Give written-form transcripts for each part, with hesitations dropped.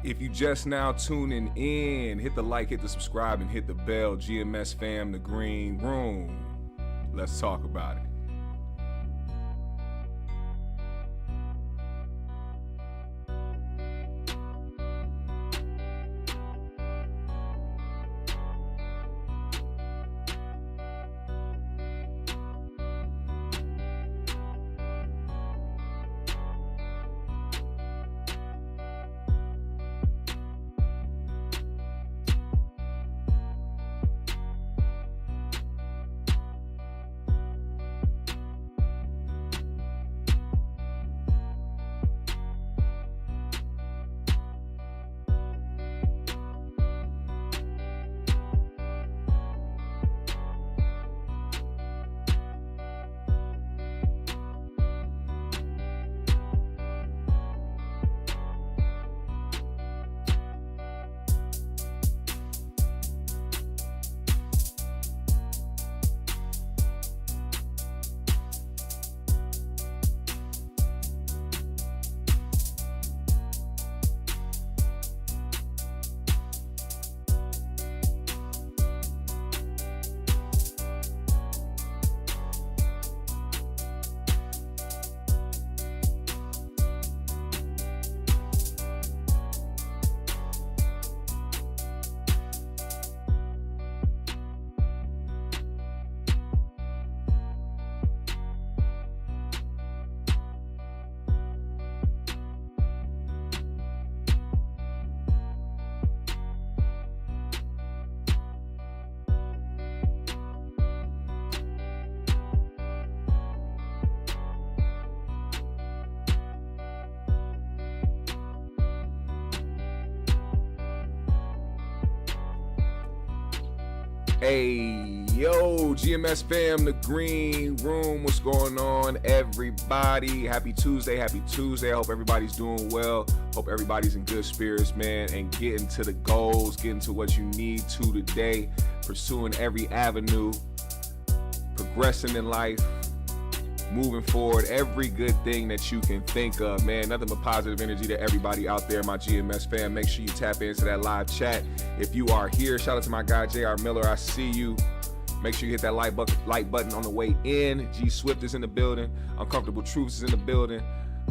If you just now tuning in, hit the like, hit the subscribe, and hit the bell. GMS fam, the green room. Let's talk about it. Hey, yo, GMS fam, the green room. What's going on, everybody? Happy Tuesday. I hope everybody's doing well. Hope everybody's in good spirits, man, and getting to the goals, getting to what you need to today, pursuing every avenue, progressing in life, moving forward, every good thing that you can think of, man. Nothing but positive energy to everybody out there, my GMS fam. Make sure you tap into that live chat. If you are here, shout out to my guy, JR Miller. I see you. Make sure you hit that like button on the way in. G Swift is in the building. Uncomfortable Truths is in the building.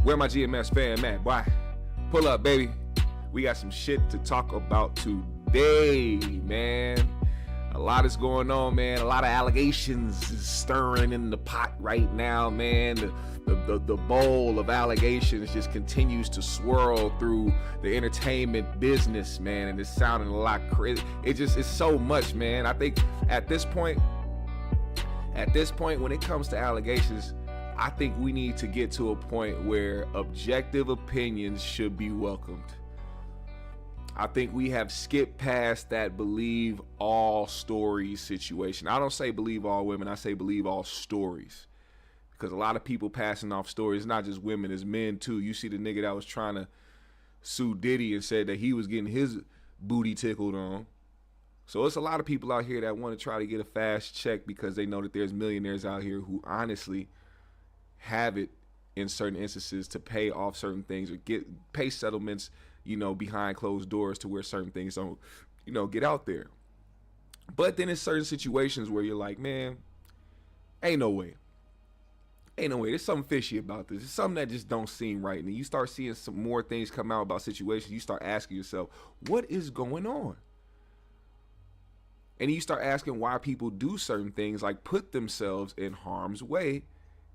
Where my GMS fam at? Why? Pull up, baby. We got some shit to talk about today, man. A lot is going on, man. A lot of allegations is stirring in the pot right now, man. The bowl of allegations just continues to swirl through the entertainment business, man. And it's sounding a lot crazy. It's so much, man. I think at this point, when it comes to allegations, I think we need to get to a point where objective opinions should be welcomed. I think we have skipped past that believe all stories situation. I don't say believe all women, I say believe all stories. Because a lot of people passing off stories, not just women, it's men too. You see the nigga that was trying to sue Diddy and said that he was getting his booty tickled on. So it's a lot of people out here that want to try to get a fast check because they know that there's millionaires out here who honestly have it in certain instances to pay off certain things or pay settlements, you know, behind closed doors to where certain things don't, you know, get out there. But then in certain situations where you're like, man, ain't no way. There's something fishy about this. It's something that just don't seem right. And you start seeing some more things come out about situations. You start asking yourself, what is going on? And you start asking why people do certain things, like put themselves in harm's way,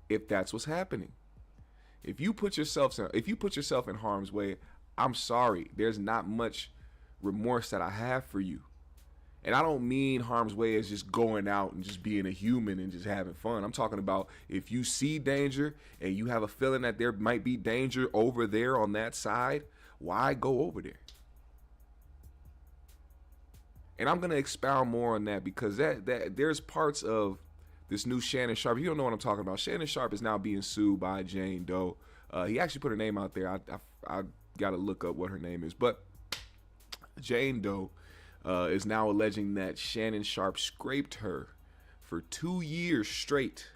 if that's what's happening. If you put yourself in harm's way, I'm sorry, there's not much remorse that I have for you. And I don't mean harm's way as just going out and just being a human and just having fun. I'm talking about if you see danger and you have a feeling that there might be danger over there on that side, why go over there? And I'm going to expound more on that because that there's parts of this new Shannon Sharpe. You don't know what I'm talking about. Shannon Sharpe is now being sued by Jane Doe. He actually put her name out there. I got to look up what her name is. But Jane Doe is now alleging that Shannon Sharpe scraped her for 2 years straight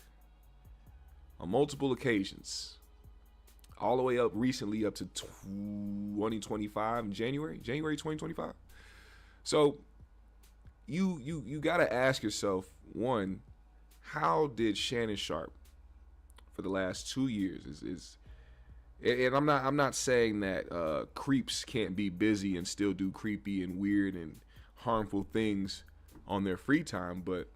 on multiple occasions. all the way up recently up to 2025 January 2025. So you got to ask yourself, one, how did Shannon Sharpe for the last 2 years and I'm not saying that creeps can't be busy and still do creepy and weird and harmful things on their free time, but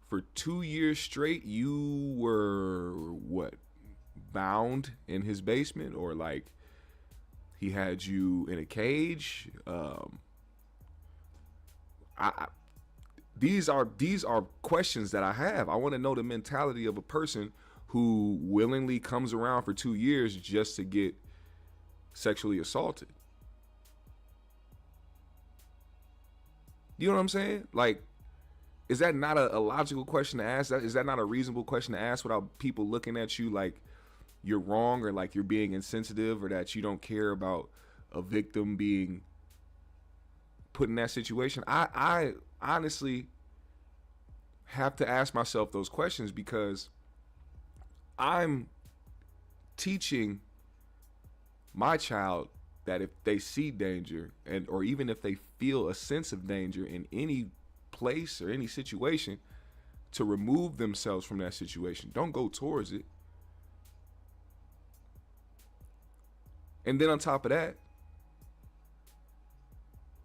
for 2 years straight, you were what, bound in his basement, or like he had you in a cage? These are questions that I have. I want to know the mentality of a person who willingly comes around for 2 years just to get sexually assaulted. You know what I'm saying? Like, is that not a logical question to ask? Is that not a reasonable question to ask without people looking at you like you're wrong, or like you're being insensitive, or that you don't care about a victim being put in that situation? I honestly have to ask myself those questions, because I'm teaching my child that if they see danger, and or even if they feel a sense of danger in any place or any situation, to remove themselves from that situation. Don't go towards it. And then on top of that,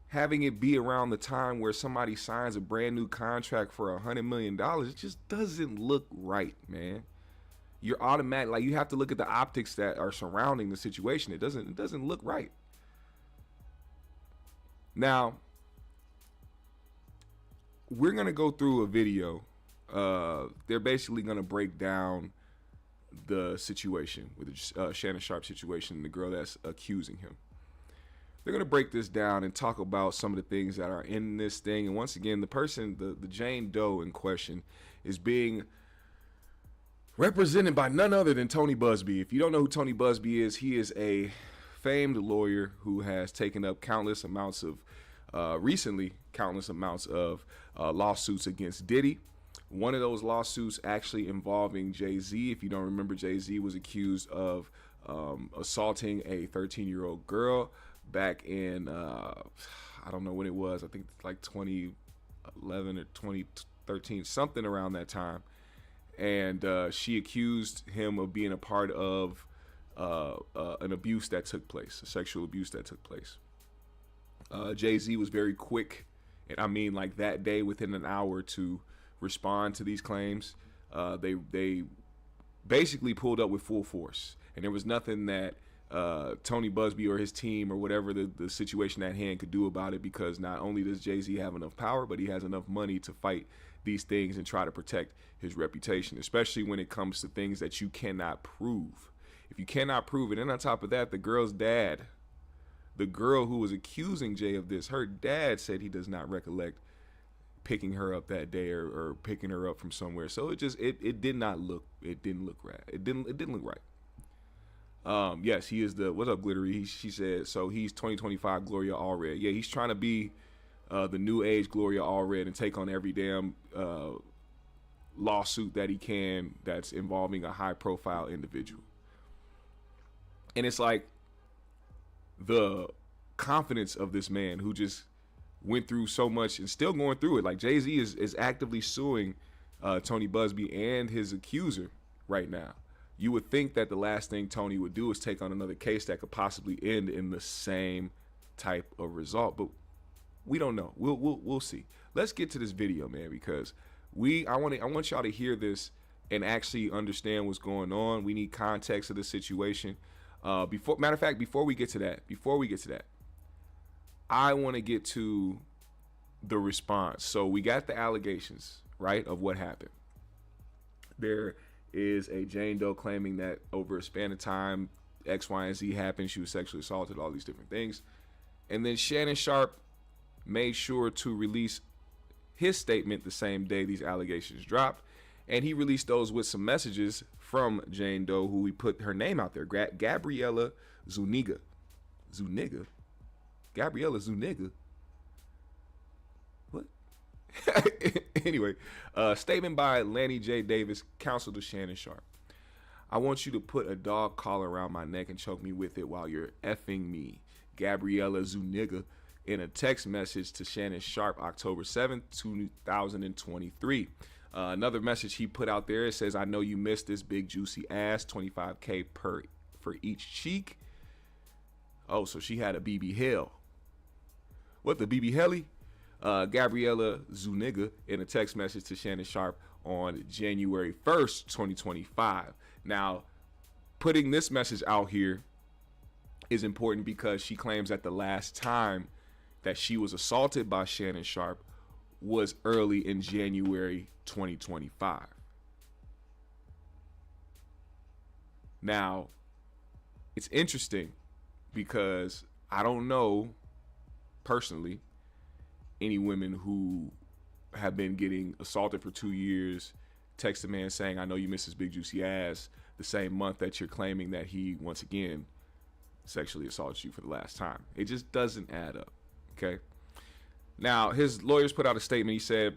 having it be around the time where somebody signs a brand new contract for $100 million, it just doesn't look right, man. You're automatic, like, you have to look at the optics that are surrounding the situation. It doesn't look right. Now, we're gonna go through a video. They're basically gonna break down the situation with the Shannon Sharpe situation and the girl that's accusing him. They're gonna break this down and talk about some of the things that are in this thing. And once again, the person, the Jane Doe in question, is being represented by none other than Tony Buzbee. If you don't know who Tony Buzbee is, he is a famed lawyer who has taken up countless amounts of lawsuits against Diddy. One of those lawsuits actually involving Jay-Z. If you don't remember, Jay-Z was accused of assaulting a 13-year-old girl back in, I don't know when it was. I think it's like 2011 or 2013, something around that time. And she accused him of being a part of an abuse that took place, a sexual abuse that took place. Jay-Z was very quick, and I mean like that day, within an hour, to respond to these claims. They basically pulled up with full force, and there was nothing that Tony Buzbee or his team or whatever the situation at hand could do about it, because not only does Jay-Z have enough power, but he has enough money to fight these things and try to protect his reputation, especially when it comes to things that you cannot prove. If you cannot prove it, and on top of that, the girl's dad, the girl who was accusing Jay of this, her dad said he does not recollect picking her up that day or picking her up from somewhere. So it didn't look right. It didn't look right. Yes, he is the, what's up, Glittery? She said, so he's 2025 Gloria Allred. Yeah, he's trying to be the new age Gloria Allred and take on every damn lawsuit that he can that's involving a high profile individual. And it's like the confidence of this man who just went through so much and still going through it. Like, Jay-Z is actively suing Tony Buzbee and his accuser right now. You would think that the last thing Tony would do is take on another case that could possibly end in the same type of result, but we don't know. We'll see. Let's get to this video, man, because I want y'all to hear this and actually understand what's going on. We need context of the situation. Before we get to that, I want to get to the response. So we got the allegations, right, of what happened. There is a Jane Doe claiming that over a span of time, X, Y, and Z happened. She was sexually assaulted, all these different things. And then Shannon Sharpe made sure to release his statement the same day these allegations dropped. And he released those with some messages from Jane Doe, who we put her name out there, Gabriella Zuniga. Gabriella Zuniga. What? Anyway, statement by Lanny J. Davis, counsel to Shannon Sharpe. I want you to put a dog collar around my neck and choke me with it while you're effing me. Gabriella Zuniga in a text message to Shannon Sharpe October 7th, 2023. Another message he put out there, it says, I know you missed this big juicy ass, $25K for each cheek. Oh, so she had a BB Hell. What, the BB Helly? Gabriella Zuniga in a text message to Shannon Sharpe on January 1st, 2025. Now, putting this message out here is important because she claims that the last time that she was assaulted by Shannon Sharpe was early in January 2025. Now, it's interesting because I don't know personally any women who have been getting assaulted for 2 years, text a man saying, I know you missed his big juicy ass, the same month that you're claiming that he once again sexually assaulted you for the last time. It just doesn't add up. Okay. Now, his lawyers put out a statement. He said,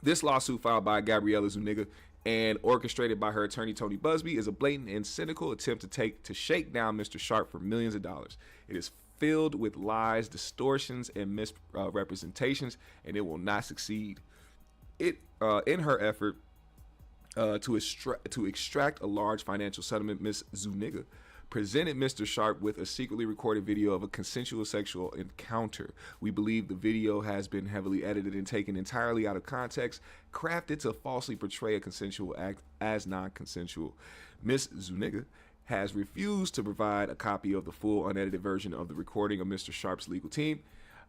this lawsuit filed by Gabriella Zuniga and orchestrated by her attorney, Tony Buzbee, is a blatant and cynical attempt to shake down Mr. Sharpe for millions of dollars. It is filled with lies, distortions, and misrepresentations, and it will not succeed. In her effort to extract a large financial settlement, Ms. Zuniga presented Mr. Sharpe with a secretly recorded video of a consensual sexual encounter. We believe the video has been heavily edited and taken entirely out of context, crafted to falsely portray a consensual act as non-consensual. Ms. Zuniga has refused to provide a copy of the full unedited version of the recording of Mr. Sharpe's legal team.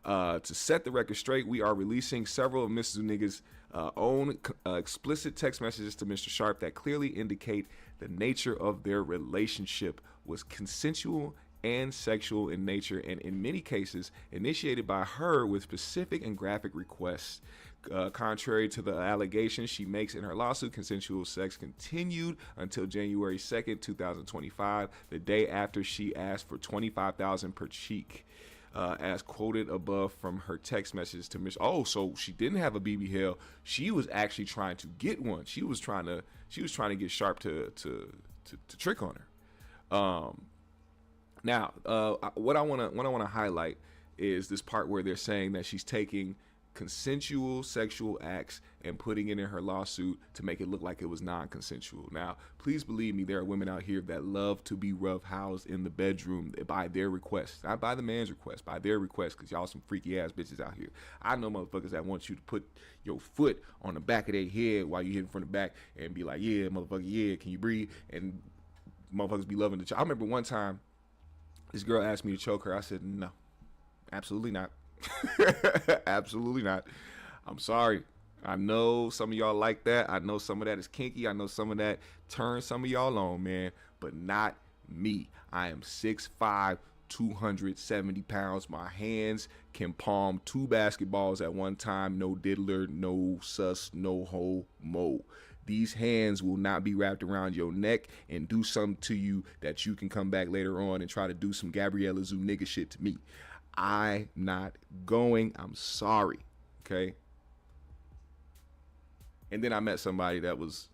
To set the record straight, we are releasing several of Ms. Zuniga's own explicit text messages to Mr. Sharpe that clearly indicate the nature of their relationship was consensual and sexual in nature, and in many cases initiated by her with specific and graphic requests. Contrary to the allegations she makes in her lawsuit, consensual sex continued until January 2nd, 2025, the day after she asked for $25,000 per cheek. As quoted above from her text message to Miss. Oh, so she didn't have a BB Hell. She was actually trying to get one. She was trying to get Sharpe to trick on her. Now, what I want to highlight is this part where they're saying that she's taking consensual sexual acts and putting it in her lawsuit to make it look like it was non-consensual. Now, please believe me, there are women out here that love to be roughhoused in the bedroom by their request, not by the man's request, by their request, because y'all some freaky ass bitches out here. I know motherfuckers that want you to put your foot on the back of their head while you hit from the back and be like, yeah, motherfucker, yeah, can you breathe? And motherfuckers be loving the choke. I remember one time this girl asked me to choke her. I said, no, absolutely not. Absolutely not. I'm sorry. I know some of y'all like that. I know some of that is kinky. I know some of that turns some of y'all on, man, but not me. I am 6'5", 270 pounds. My hands can palm 2 basketballs at one time. No diddler, no sus, no homo. These hands will not be wrapped around your neck and do something to you that you can come back later on and try to do some Gabriella Zuniga shit to me. I'm not going. I'm sorry. Okay. And then I met somebody that was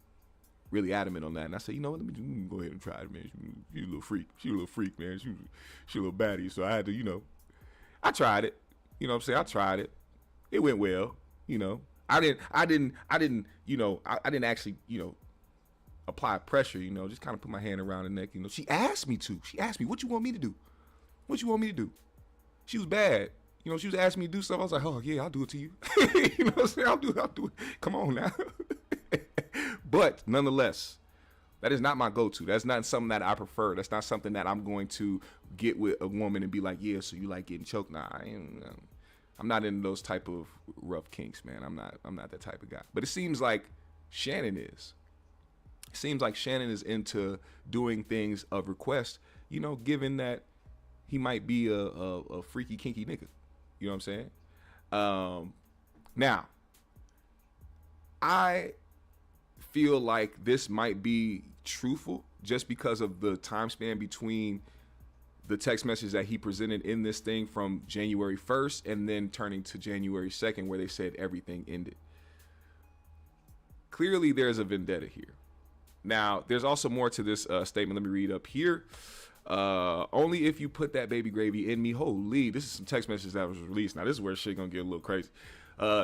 really adamant on that. And I said, you know what? Let me go ahead and try it, man. She's a little freak. She's a little freak, man. She a little baddie. So I had to, I tried it. You know what I'm saying? I tried it. It went well. I didn't actually, apply pressure, just kind of put my hand around her neck. She asked me to. She asked me, what you want me to do? What you want me to do? She was bad. She was asking me to do stuff. I was like, oh, yeah, I'll do it to you. You know what I'm saying? I'll do it. Come on now. But nonetheless, that is not my go-to. That's not something that I prefer. That's not something that I'm going to get with a woman and be like, yeah, so you like getting choked? Nah, I'm not into those type of rough kinks, man. I'm not that type of guy. But it seems like Shannon is. It seems like Shannon is into doing things of request, given that he might be a freaky, kinky nigga. You know what I'm saying? Now, I feel like this might be truthful just because of the time span between the text message that he presented in this thing from January 1st and then turning to January 2nd where they said everything ended. Clearly, there's a vendetta here. Now, there's also more to this statement. Let me read up here. Only if you put that baby gravy in me. Holy, this is some text messages that was released. Now, this is where shit gonna get a little crazy.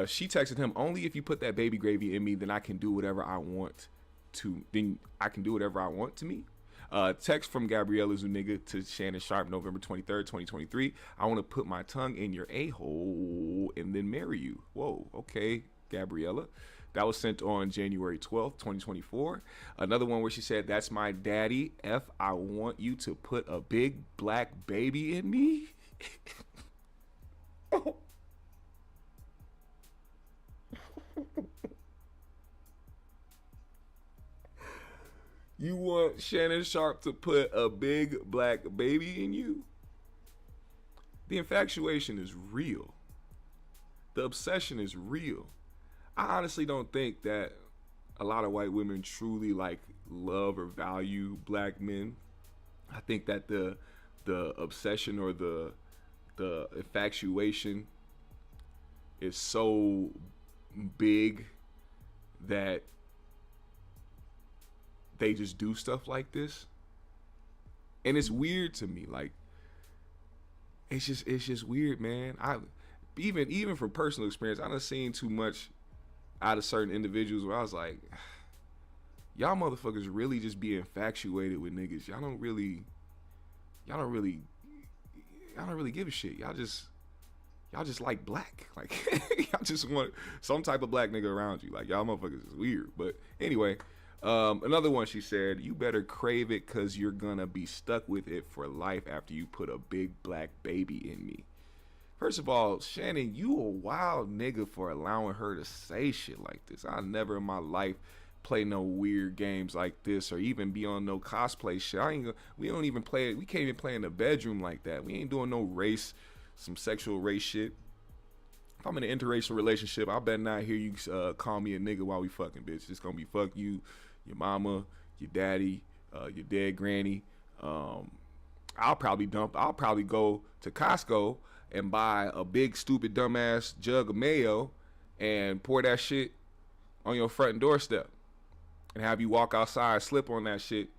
She texted him, only if you put that baby gravy in me, then I can do whatever I want to. Then I can do whatever I want to me. Text from Gabriella Zuniga to Shannon Sharpe, November 23rd, 2023. I want to put my tongue in your a-hole and then marry you. Whoa, okay, Gabriella. That was sent on January 12th, 2024. Another one where she said, that's my daddy. F, I want you to put a big black baby in me. You want Shannon Sharpe to put a big black baby in you? The infatuation is real. The obsession is real. I honestly don't think that a lot of white women truly like love or value black men. I think that the obsession or the infatuation is so big that they just do stuff like this. And it's weird to me. Like, it's just weird, man. I even from personal experience, I done seen too much out of certain individuals where I was like, y'all motherfuckers really just be infatuated with niggas. Y'all don't really give a shit. Y'all just like black. Like, y'all just want some type of black nigga around you. Like, y'all motherfuckers is weird. But anyway, another one, she said, you better crave it because you're gonna be stuck with it for life after you put a big black baby in me. First of all, Shannon, you a wild nigga for allowing her to say shit like this. I never in my life play no weird games like this or even be on no cosplay shit. We don't even play it. We can't even play in the bedroom like that. We ain't doing no race, some sexual race shit. If I'm in an interracial relationship, I better not hear you call me a nigga while we fucking, bitch. It's gonna be fuck you, your mama, your daddy, your dead granny. I'll probably go to Costco and buy a big stupid dumbass jug of mayo and pour that shit on your front doorstep and have you walk outside, slip on that shit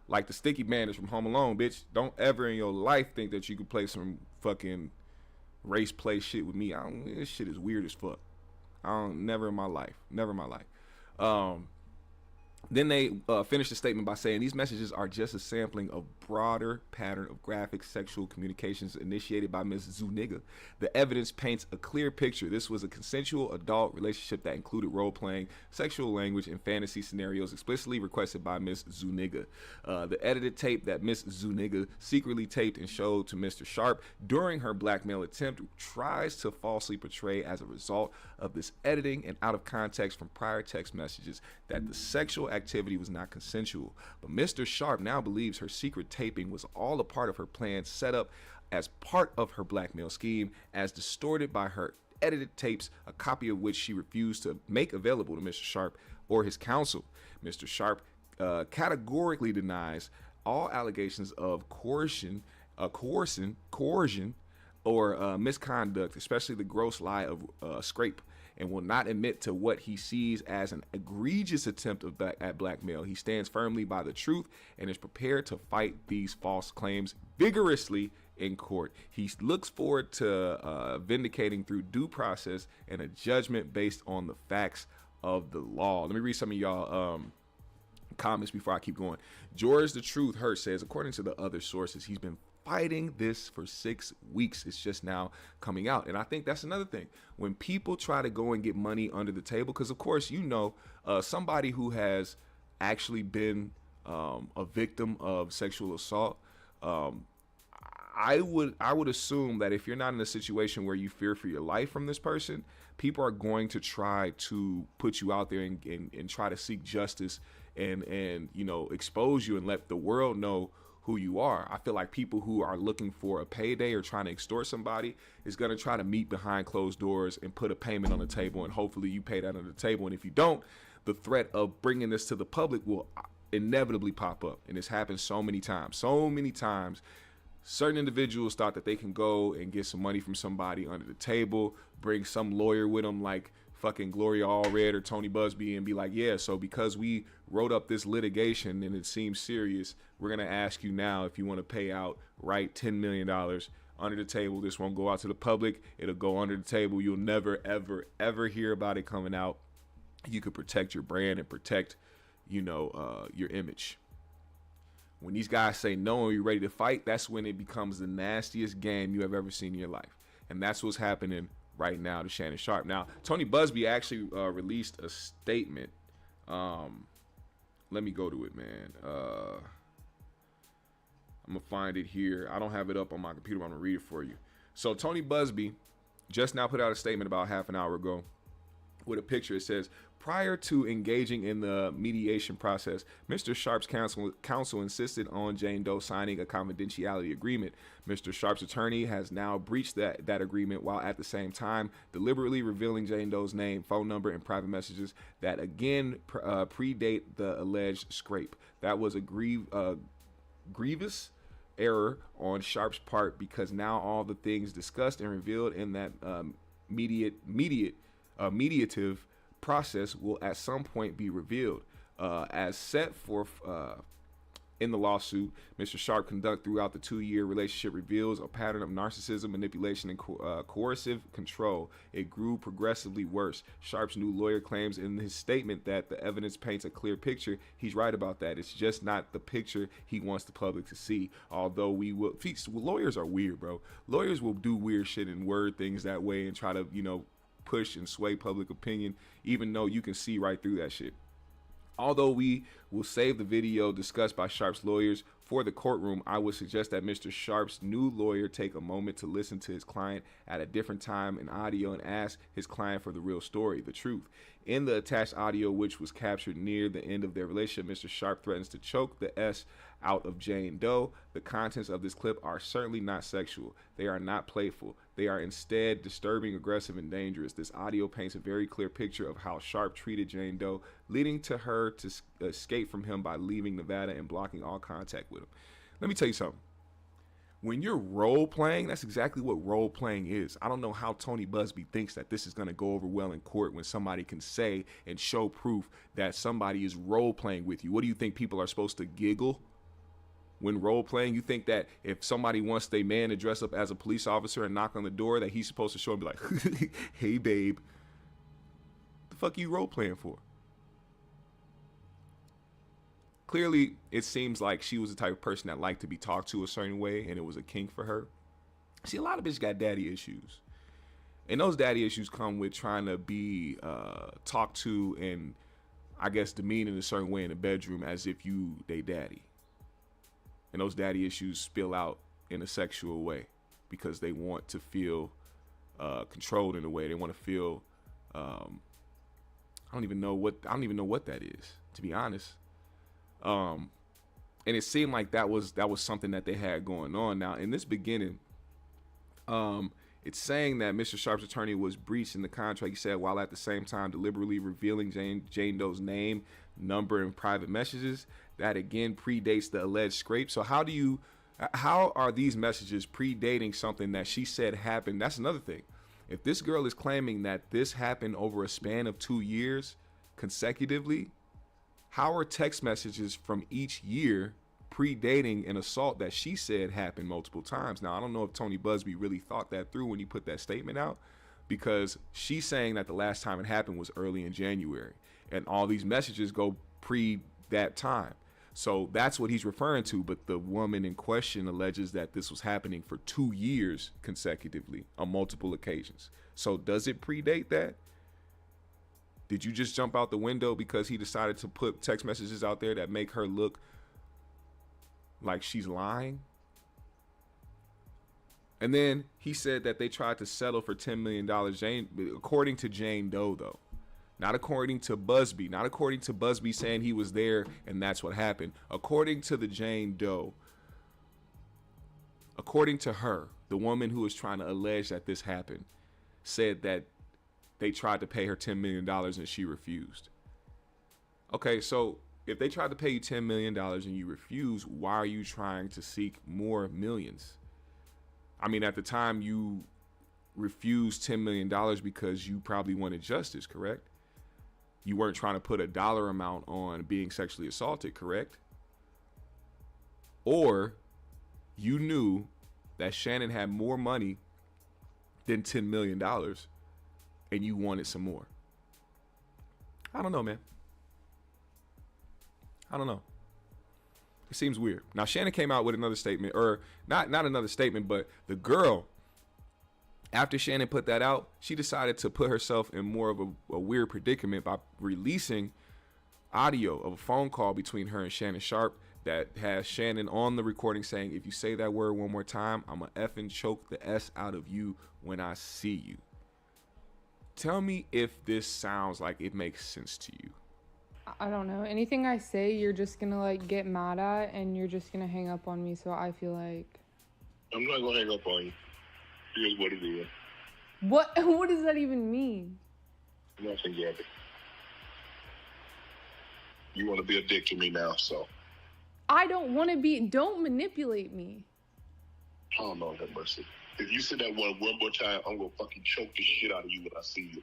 like the sticky bandits from Home Alone, bitch. Don't ever in your life think that you could play some fucking race play shit with me. This shit is weird as fuck. Never in my life. Then they finished the statement by saying these messages are just a sampling of broader pattern of graphic sexual communications initiated by Ms. Zuniga. The evidence paints a clear picture. This was a consensual adult relationship that included role-playing, sexual language, and fantasy scenarios explicitly requested by Ms. Zuniga. The edited tape that Ms. Zuniga secretly taped and showed to Mr. Sharpe during her blackmail attempt tries to falsely portray as a result of this editing and out of context from prior text messages that the sexual activity was not consensual. But Mr. Sharpe now believes her secret taping was all a part of her plan set up as part of her blackmail scheme, as distorted by her edited tapes, a copy of which she refused to make available to Mr. Sharpe or his counsel. Mr. Sharpe categorically denies all allegations of coercion or misconduct, especially the gross lie of scrape, and will not admit to what he sees as an egregious attempt at blackmail. He stands firmly by the truth and is prepared to fight these false claims vigorously in court. He looks forward to vindicating through due process and a judgment based on the facts of the law. Let me read some of y'all comments before I keep going. George the Truth Hurt says, according to the other sources, he's been fighting this for 6 weeks. It's just now coming out. And I think that's another thing. When people try to go and get money under the table, because of course, somebody who has actually been a victim of sexual assault, I would assume that if you're not in a situation where you fear for your life from this person, people are going to try to put you out there and try to seek justice and expose you and let the world know who you are. I feel like people who are looking for a payday or trying to extort somebody is going to try to meet behind closed doors and put a payment on the table, and hopefully you pay that on the table. And if you don't, the threat of bringing this to the public will inevitably pop up. And it's happened so many times. Certain individuals thought that they can go and get some money from somebody under the table, bring some lawyer with them like fucking Gloria Allred or Tony Buzbee and be like, yeah, so because we wrote up this litigation and it seems serious, we're going to ask you now if you want to pay out, right, $10 million under the table. This won't go out to the public. It'll go under the table. You'll never, ever, ever hear about it coming out. You could protect your brand and protect, your image. When these guys say no and you're ready to fight, that's when it becomes the nastiest game you have ever seen in your life. And that's what's happening right now to Shannon Sharpe. Now, Tony Buzbee actually released a statement. Let me go to it, man. I'm going to find it here. I don't have it up on my computer, but I'm going to read it for you. So Tony Buzbee just now put out a statement about half an hour ago with a picture. It says, prior to engaging in the mediation process, Mr. Sharpe's counsel insisted on Jane Doe signing a confidentiality agreement. Mr. Sharpe's attorney has now breached that agreement while at the same time deliberately revealing Jane Doe's name, phone number, and private messages that again predate the alleged scrape. That was a grievous error on Sharpe's part because now all the things discussed and revealed in that mediative process will at some point be revealed. As set forth in the lawsuit, Mr. Sharpe conduct throughout the 2-year relationship reveals a pattern of narcissism, manipulation, and coercive control. It grew progressively worse. Sharpe's new lawyer claims in his statement that the evidence paints a clear picture. He's right about that. It's just not the picture he wants the public to see. Although lawyers are weird, bro. Lawyers will do weird shit and word things that way and try to, push and sway public opinion, even though you can see right through that shit. Although we will save the video discussed by Sharpe's lawyers for the courtroom, I would suggest that Mr. Sharpe's new lawyer take a moment to listen to his client at a different time in audio and ask his client for the real story, the truth. In the attached audio, which was captured near the end of their relationship, Mr. Sharpe threatens to choke the S out of Jane Doe. The contents of this clip are certainly not sexual. They are not playful. They are instead disturbing, aggressive, and dangerous. This audio paints a very clear picture of how Sharpe treated Jane Doe, leading to her to escape from him by leaving Nevada and blocking all contact with him. Let me tell you something. When you're role playing, that's exactly what role playing is. I don't know how Tony Buzbee thinks that this is going to go over well in court when somebody can say and show proof that somebody is role playing with you. What do you think people are supposed to giggle when role playing? You think that if somebody wants their man to dress up as a police officer and knock on the door that he's supposed to show and be like, hey, babe, the fuck you role playing for? Clearly, it seems like she was the type of person that liked to be talked to a certain way, and it was a kink for her. See, a lot of bitches got daddy issues. And those daddy issues come with trying to be talked to and, I guess, demeaned in a certain way in the bedroom as if you they daddy. And those daddy issues spill out in a sexual way because they want to feel controlled in a way. They want to feel, I don't even know what that is, to be honest. And it seemed like that was something that they had going on. Now, in this beginning, it's saying that Mr. Sharpe's attorney was breaching the contract, he said, while at the same time deliberately revealing Jane Doe's name, number, and private messages. That again predates the alleged scrape. So how are these messages predating something that she said happened? That's another thing. If this girl is claiming that this happened over a span of 2 years consecutively, how are text messages from each year predating an assault that she said happened multiple times? Now, I don't know if Tony Buzbee really thought that through when he put that statement out, because she's saying that the last time it happened was early in January, and all these messages go pre that time. So that's what he's referring to. But the woman in question alleges that this was happening for 2 years consecutively on multiple occasions. So does it predate that? Did you just jump out the window because he decided to put text messages out there that make her look like she's lying? And then he said that they tried to settle for $10 million, according to Jane Doe, though. Not according to Buzbee. Not according to Buzbee saying he was there and that's what happened. According to the Jane Doe, according to her, the woman who was trying to allege that this happened, said that they tried to pay her $10 million and she refused. Okay, so if they tried to pay you $10 million and you refuse, why are you trying to seek more millions? I mean, at the time you refused $10 million because you probably wanted justice, correct? You weren't trying to put a dollar amount on being sexually assaulted, correct? Or you knew that Shannon had more money than $10 million and you wanted some more. I don't know, man. I don't know. It seems weird. Now, Shannon came out with another statement, or not another statement, but the girl, after Shannon put that out, she decided to put herself in more of a weird predicament by releasing audio of a phone call between her and Shannon Sharpe that has Shannon on the recording saying, if you say that word one more time, I'm going to effing choke the S out of you when I see you. Tell me if this sounds like it makes sense to you. I don't know. Anything I say, you're just going to like get mad at and you're just going to hang up on me. So I feel like... I'm not going to hang up on you. Here's what it is. What does that even mean? Nothing, Gabby. You want to be a dick to me now, so... I don't want to be... Don't manipulate me. Oh, no, have mercy. If you say that one more time, I'm going to fucking choke the shit out of you when I see you.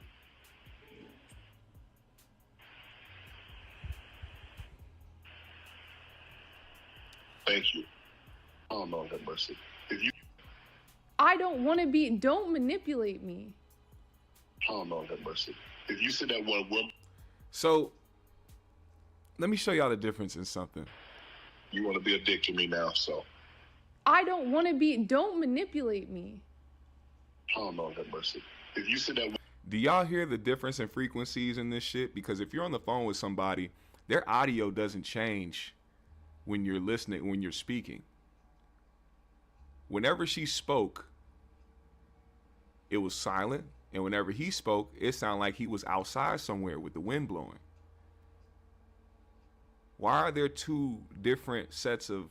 Thank you. Oh, no, have mercy. If you... I don't want to be... Don't manipulate me. Oh, no, have mercy. If you say that one... So, let me show y'all the difference in something. You want to be a dick to me now, so... I don't want to be... Don't manipulate me. Oh, no, have mercy. If you say that... Do y'all hear the difference in frequencies in this shit? Because if you're on the phone with somebody, their audio doesn't change when you're listening, when you're speaking. Whenever she spoke, it was silent. And whenever he spoke, it sounded like he was outside somewhere with the wind blowing. Why are there two different sets of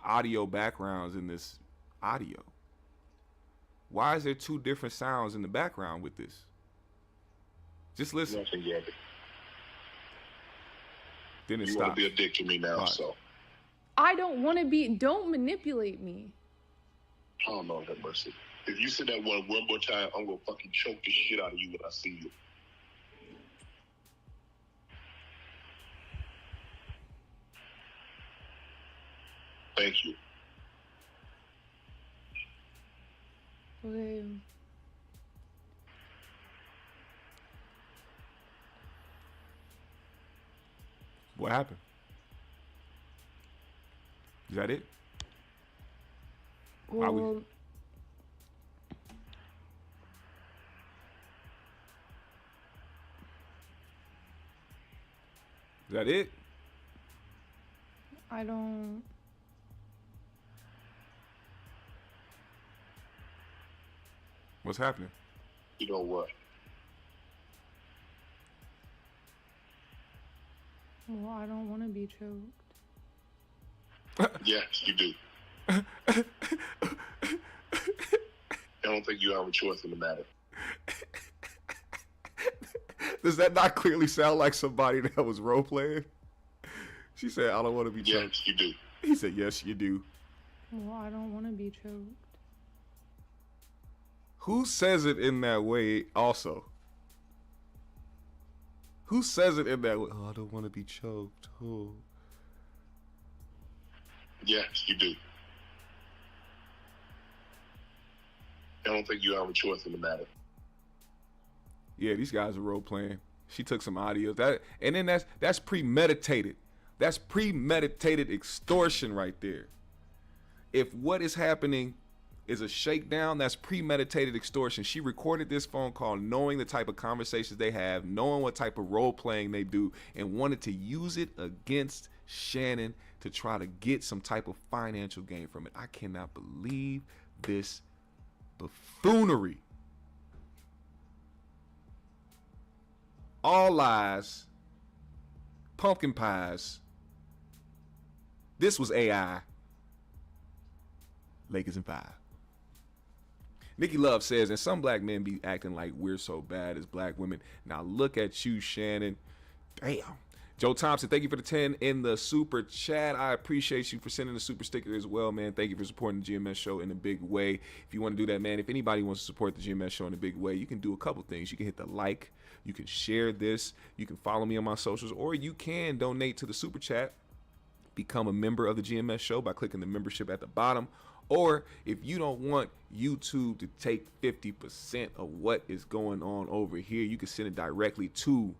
audio backgrounds in this audio? Why is there two different sounds in the background with this? Just listen. Nothing, Gabby. Then it stops. You want to be a dick to me now, right. So... I don't want to be... Don't manipulate me. Oh, no, have mercy. If you say that one more time, I'm going to fucking choke the shit out of you when I see you. Thank you. Okay. What happened? Is that it? Well, is that it? I don't... What's happening? You know what? Well, I don't want to be choked. Yes, you do. I don't think you have a choice in the matter. Does that not clearly sound like somebody that was role playing? She said, I don't want to be choked. Yes, you do. He said, yes, you do. Well, I don't want to be choked. Who says it in that way also? Who says it in that way? Oh, I don't want to be choked. Oh. Yes, you do. I don't think you have a choice in the matter. Yeah, these guys are role playing. She took some audio. And then that's premeditated. That's premeditated extortion right there. If what is happening is a shakedown, that's premeditated extortion. She recorded this phone call knowing the type of conversations they have, knowing what type of role playing they do, and wanted to use it against Shannon to try to get some type of financial gain from it. I cannot believe this buffoonery. All lies, pumpkin pies. This was AI. Lakers in 5. Nikki Love says, and some black men be acting like we're so bad as black women. Now look at you, Shannon. Damn. Joe Thompson, thank you for the 10 in the super chat. I appreciate you for sending the super sticker as well, man. Thank you for supporting the GMS show in a big way. If you want to do that, man, if anybody wants to support the GMS show in a big way, you can do a couple things. You can hit the like, you can share this, you can follow me on my socials, or you can donate to the super chat, become a member of the GMS show by clicking the membership at the bottom. Or if you don't want YouTube to take 50% of what is going on over here, you can send it directly to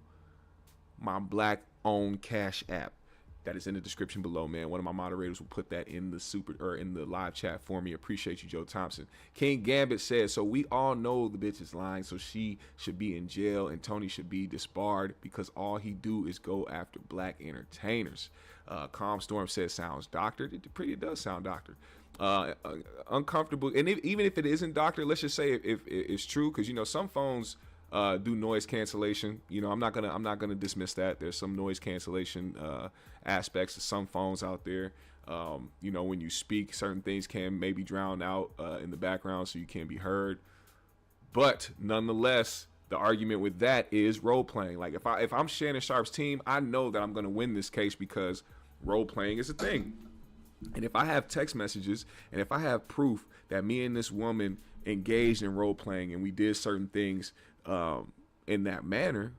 my Black-owned Cash app that is in the description below, man. One of my moderators will put that in the live chat for me. Appreciate you, Joe Thompson. King Gambit says, so we all know the bitch is lying, so she should be in jail and Tony should be disbarred because all he do is go after black entertainers. Calm Storm says, sounds doctored. It does sound doctored. Uncomfortable, and even if it isn't doctored, let's just say if it's true, because you know some phones do noise cancellation. You know, I'm not gonna dismiss that. There's some noise cancellation aspects to some phones out there. You know, when you speak, certain things can maybe drown out in the background, so you can't be heard. But nonetheless, the argument with that is role playing. Like if I'm Shannon Sharpe's team, I know that I'm gonna win this case because role playing is a thing. And if I have text messages and if I have proof that me and this woman engaged in role playing and we did certain things in that manner,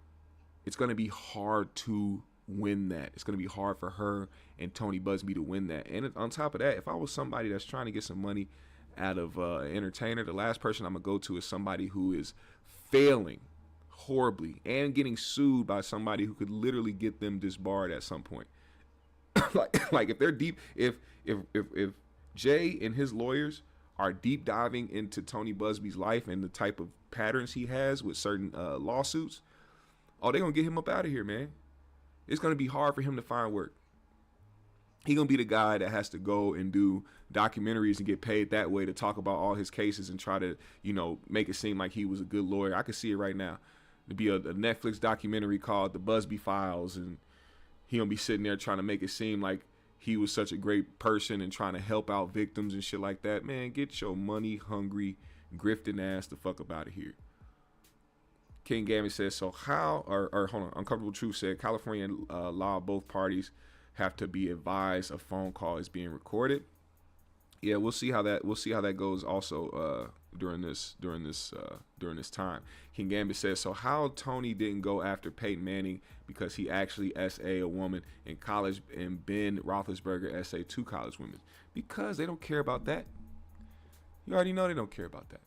it's going to be hard to win that. It's going to be hard for her and Tony Buzbee to win that. And on top of that, if I was somebody that's trying to get some money out of an entertainer, the last person I'm going to go to is somebody who is failing horribly and getting sued by somebody who could literally get them disbarred at some point. like if they're deep, if Jay and his lawyers are deep diving into Tony Buzbee's life and the type of patterns he has with certain lawsuits, they're gonna get him up out of here, man. It's gonna be hard for him to find work. He gonna be the guy that has to go and do documentaries and get paid that way to talk about all his cases and try to, you know, make it seem like he was a good lawyer. I can see it right now. There'd be a Netflix documentary called The Buzbee Files, and he gonna be sitting there trying to make it seem like he was such a great person and trying to help out victims and shit like that. Man, get your money hungry, grifting ass the fuck up out of here. King Gambit says, so how, or hold on, Uncomfortable Truth said, California law, both parties have to be advised a phone call is being recorded. Yeah, we'll see how that goes also during this time. King Gambit says, so how Tony didn't go after Peyton Manning because he actually SA a woman in college and Ben Roethlisberger SA 2 college women? Because they don't care about that. You already know they don't care about that.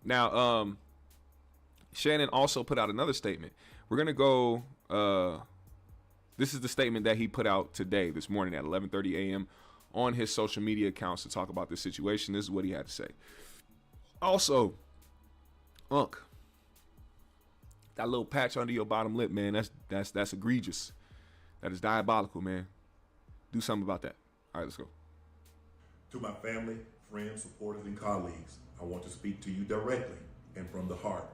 Now, Shannon also put out another statement. We're gonna go. This is the statement that he put out today, this morning at 11:30 a.m. on his social media accounts to talk about this situation. This is what he had to say. Also, Unc, that little patch under your bottom lip, man, that's egregious. That is diabolical, man. Do something about that. All right, let's go. To my family, friends, supporters, and colleagues, I want to speak to you directly and from the heart.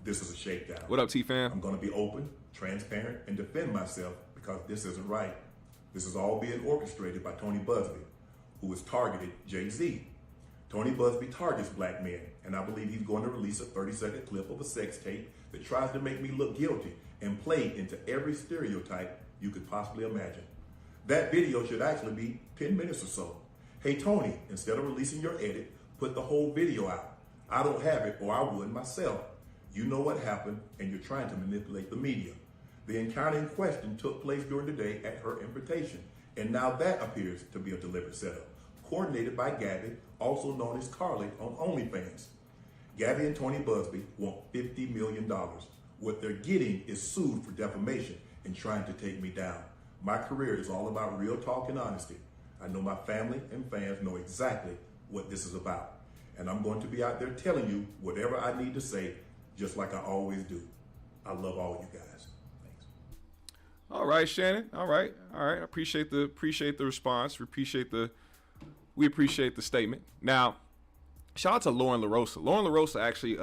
This is a shakedown. What up, T-Fam? I'm going to be open, transparent, and defend myself because this isn't right. This is all being orchestrated by Tony Buzbee, who has targeted Jay-Z. Tony Buzbee targets black men, and I believe he's going to release a 30-second clip of a sex tape that tries to make me look guilty and play into every stereotype you could possibly imagine. That video should actually be 10 minutes or so. Hey, Tony, instead of releasing your edit, put the whole video out. I don't have it, or I would myself. You know what happened, and you're trying to manipulate the media. The encounter in question took place during the day at her invitation, and now that appears to be a deliberate setup, coordinated by Gabby, also known as Carly on OnlyFans. Gabby and Tony Buzbee want $50 million. What they're getting is sued for defamation and trying to take me down. My career is all about real talk and honesty. I know my family and fans know exactly what this is about, and I'm going to be out there telling you whatever I need to say, just like I always do. I love all you guys. Thanks. All right, Shannon. All right. I appreciate the response. We appreciate the statement. Now, shout out to Lauren LaRosa. Lauren LaRosa actually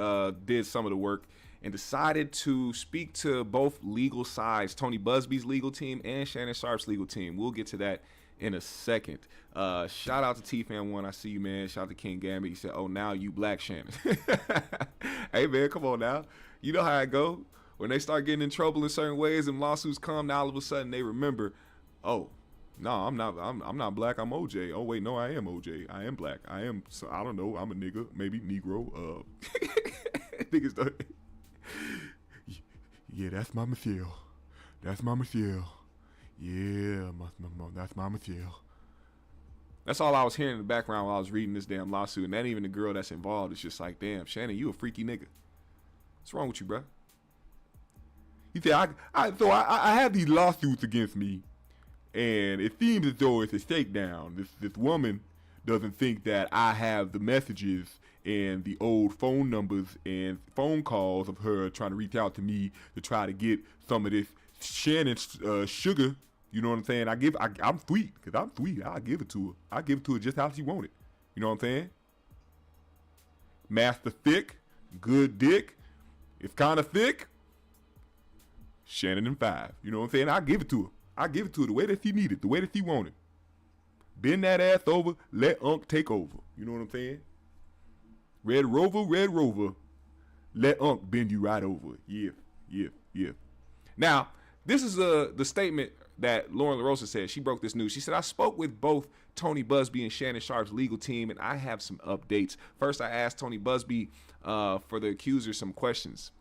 did some of the work and decided to speak to both legal sides, Tony Buzbee's legal team and Shannon Sharpe's legal team. We'll get to that in a second. Shout out to T-Fam1. I see you, man. Shout out to King Gambit. He said, oh, now you black Shannon. Hey, man, come on now. You know how I go. when they start getting in trouble in certain ways and lawsuits come, now all of a sudden they remember, oh, no, I'm not black. I'm OJ. Oh wait, no, I am OJ. I am black. I am. So I don't know. I'm a nigga, maybe Negro. Niggas don't. Yeah, that's my Michelle. That's my Michelle. Yeah, that's my Michelle. That's all I was hearing in the background while I was reading this damn lawsuit, and not even the girl that's involved. It's just like, damn, Shannon, you a freaky nigga. What's wrong with you, bro? He said, I have these lawsuits against me. And it seems as though it's a shakedown. This woman doesn't think that I have the messages and the old phone numbers and phone calls of her trying to reach out to me to try to get some of this Shannon sugar. You know what I'm saying? I'm sweet because I'm sweet. I'll give it to her. I'll give it to her just how she want it. You know what I'm saying? Master thick, good dick. It's kind of thick. Shannon and 5. You know what I'm saying? I'll give it to her. I give it to her the way that she needed, the way that she wanted. Bend that ass over, let Unc take over. You know what I'm saying? Red Rover, let Unc bend you right over. Yeah. Now, this is the statement that Lauren LaRosa said. She broke this news. She said, I spoke with both Tony Buzbee and Shannon Sharpe's legal team, and I have some updates. First, I asked Tony Buzbee for the accuser some questions.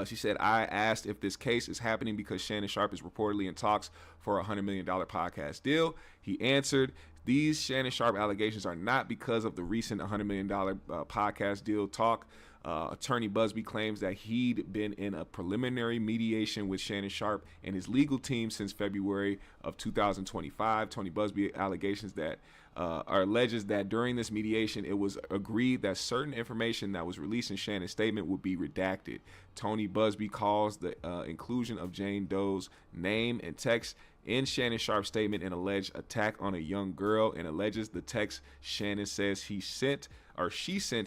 She said, I asked if this case is happening because Shannon Sharpe is reportedly in talks for a $100 million podcast deal. He answered, these Shannon Sharpe allegations are not because of the recent $100 million podcast deal talk. Attorney Buzbee claims that he'd been in a preliminary mediation with Shannon Sharpe and his legal team since February of 2025. Tony Buzbee allegations that alleges that during this mediation, it was agreed that certain information that was released in Shannon's statement would be redacted. Tony Buzbee calls the inclusion of Jane Doe's name and text in Shannon Sharpe's statement an alleged attack on a young girl, and alleges the text Shannon says she sent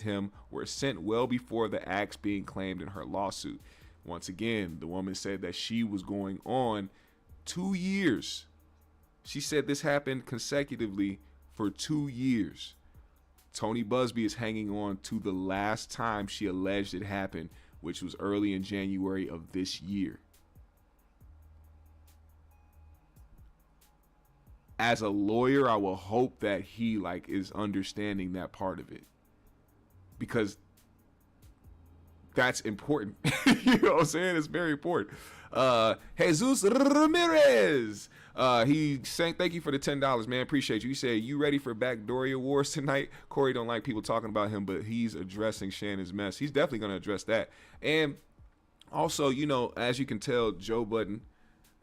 him were sent well before the acts being claimed in her lawsuit. Once again, the woman said that she was going on 2 years. She said this happened consecutively for 2 years. Tony Buzbee is hanging on to the last time she alleged it happened, which was early in January of this year. As a lawyer, I will hope that he is understanding that part of it, because that's important. You know what I'm saying? It's very important. Jesus Ramirez. He saying thank you for the $10, man. Appreciate you. He said, you ready for Backdoria Wars tonight? Corey don't like people talking about him, but he's addressing Shannon's mess. He's definitely going to address that. And also, as you can tell, Joe Budden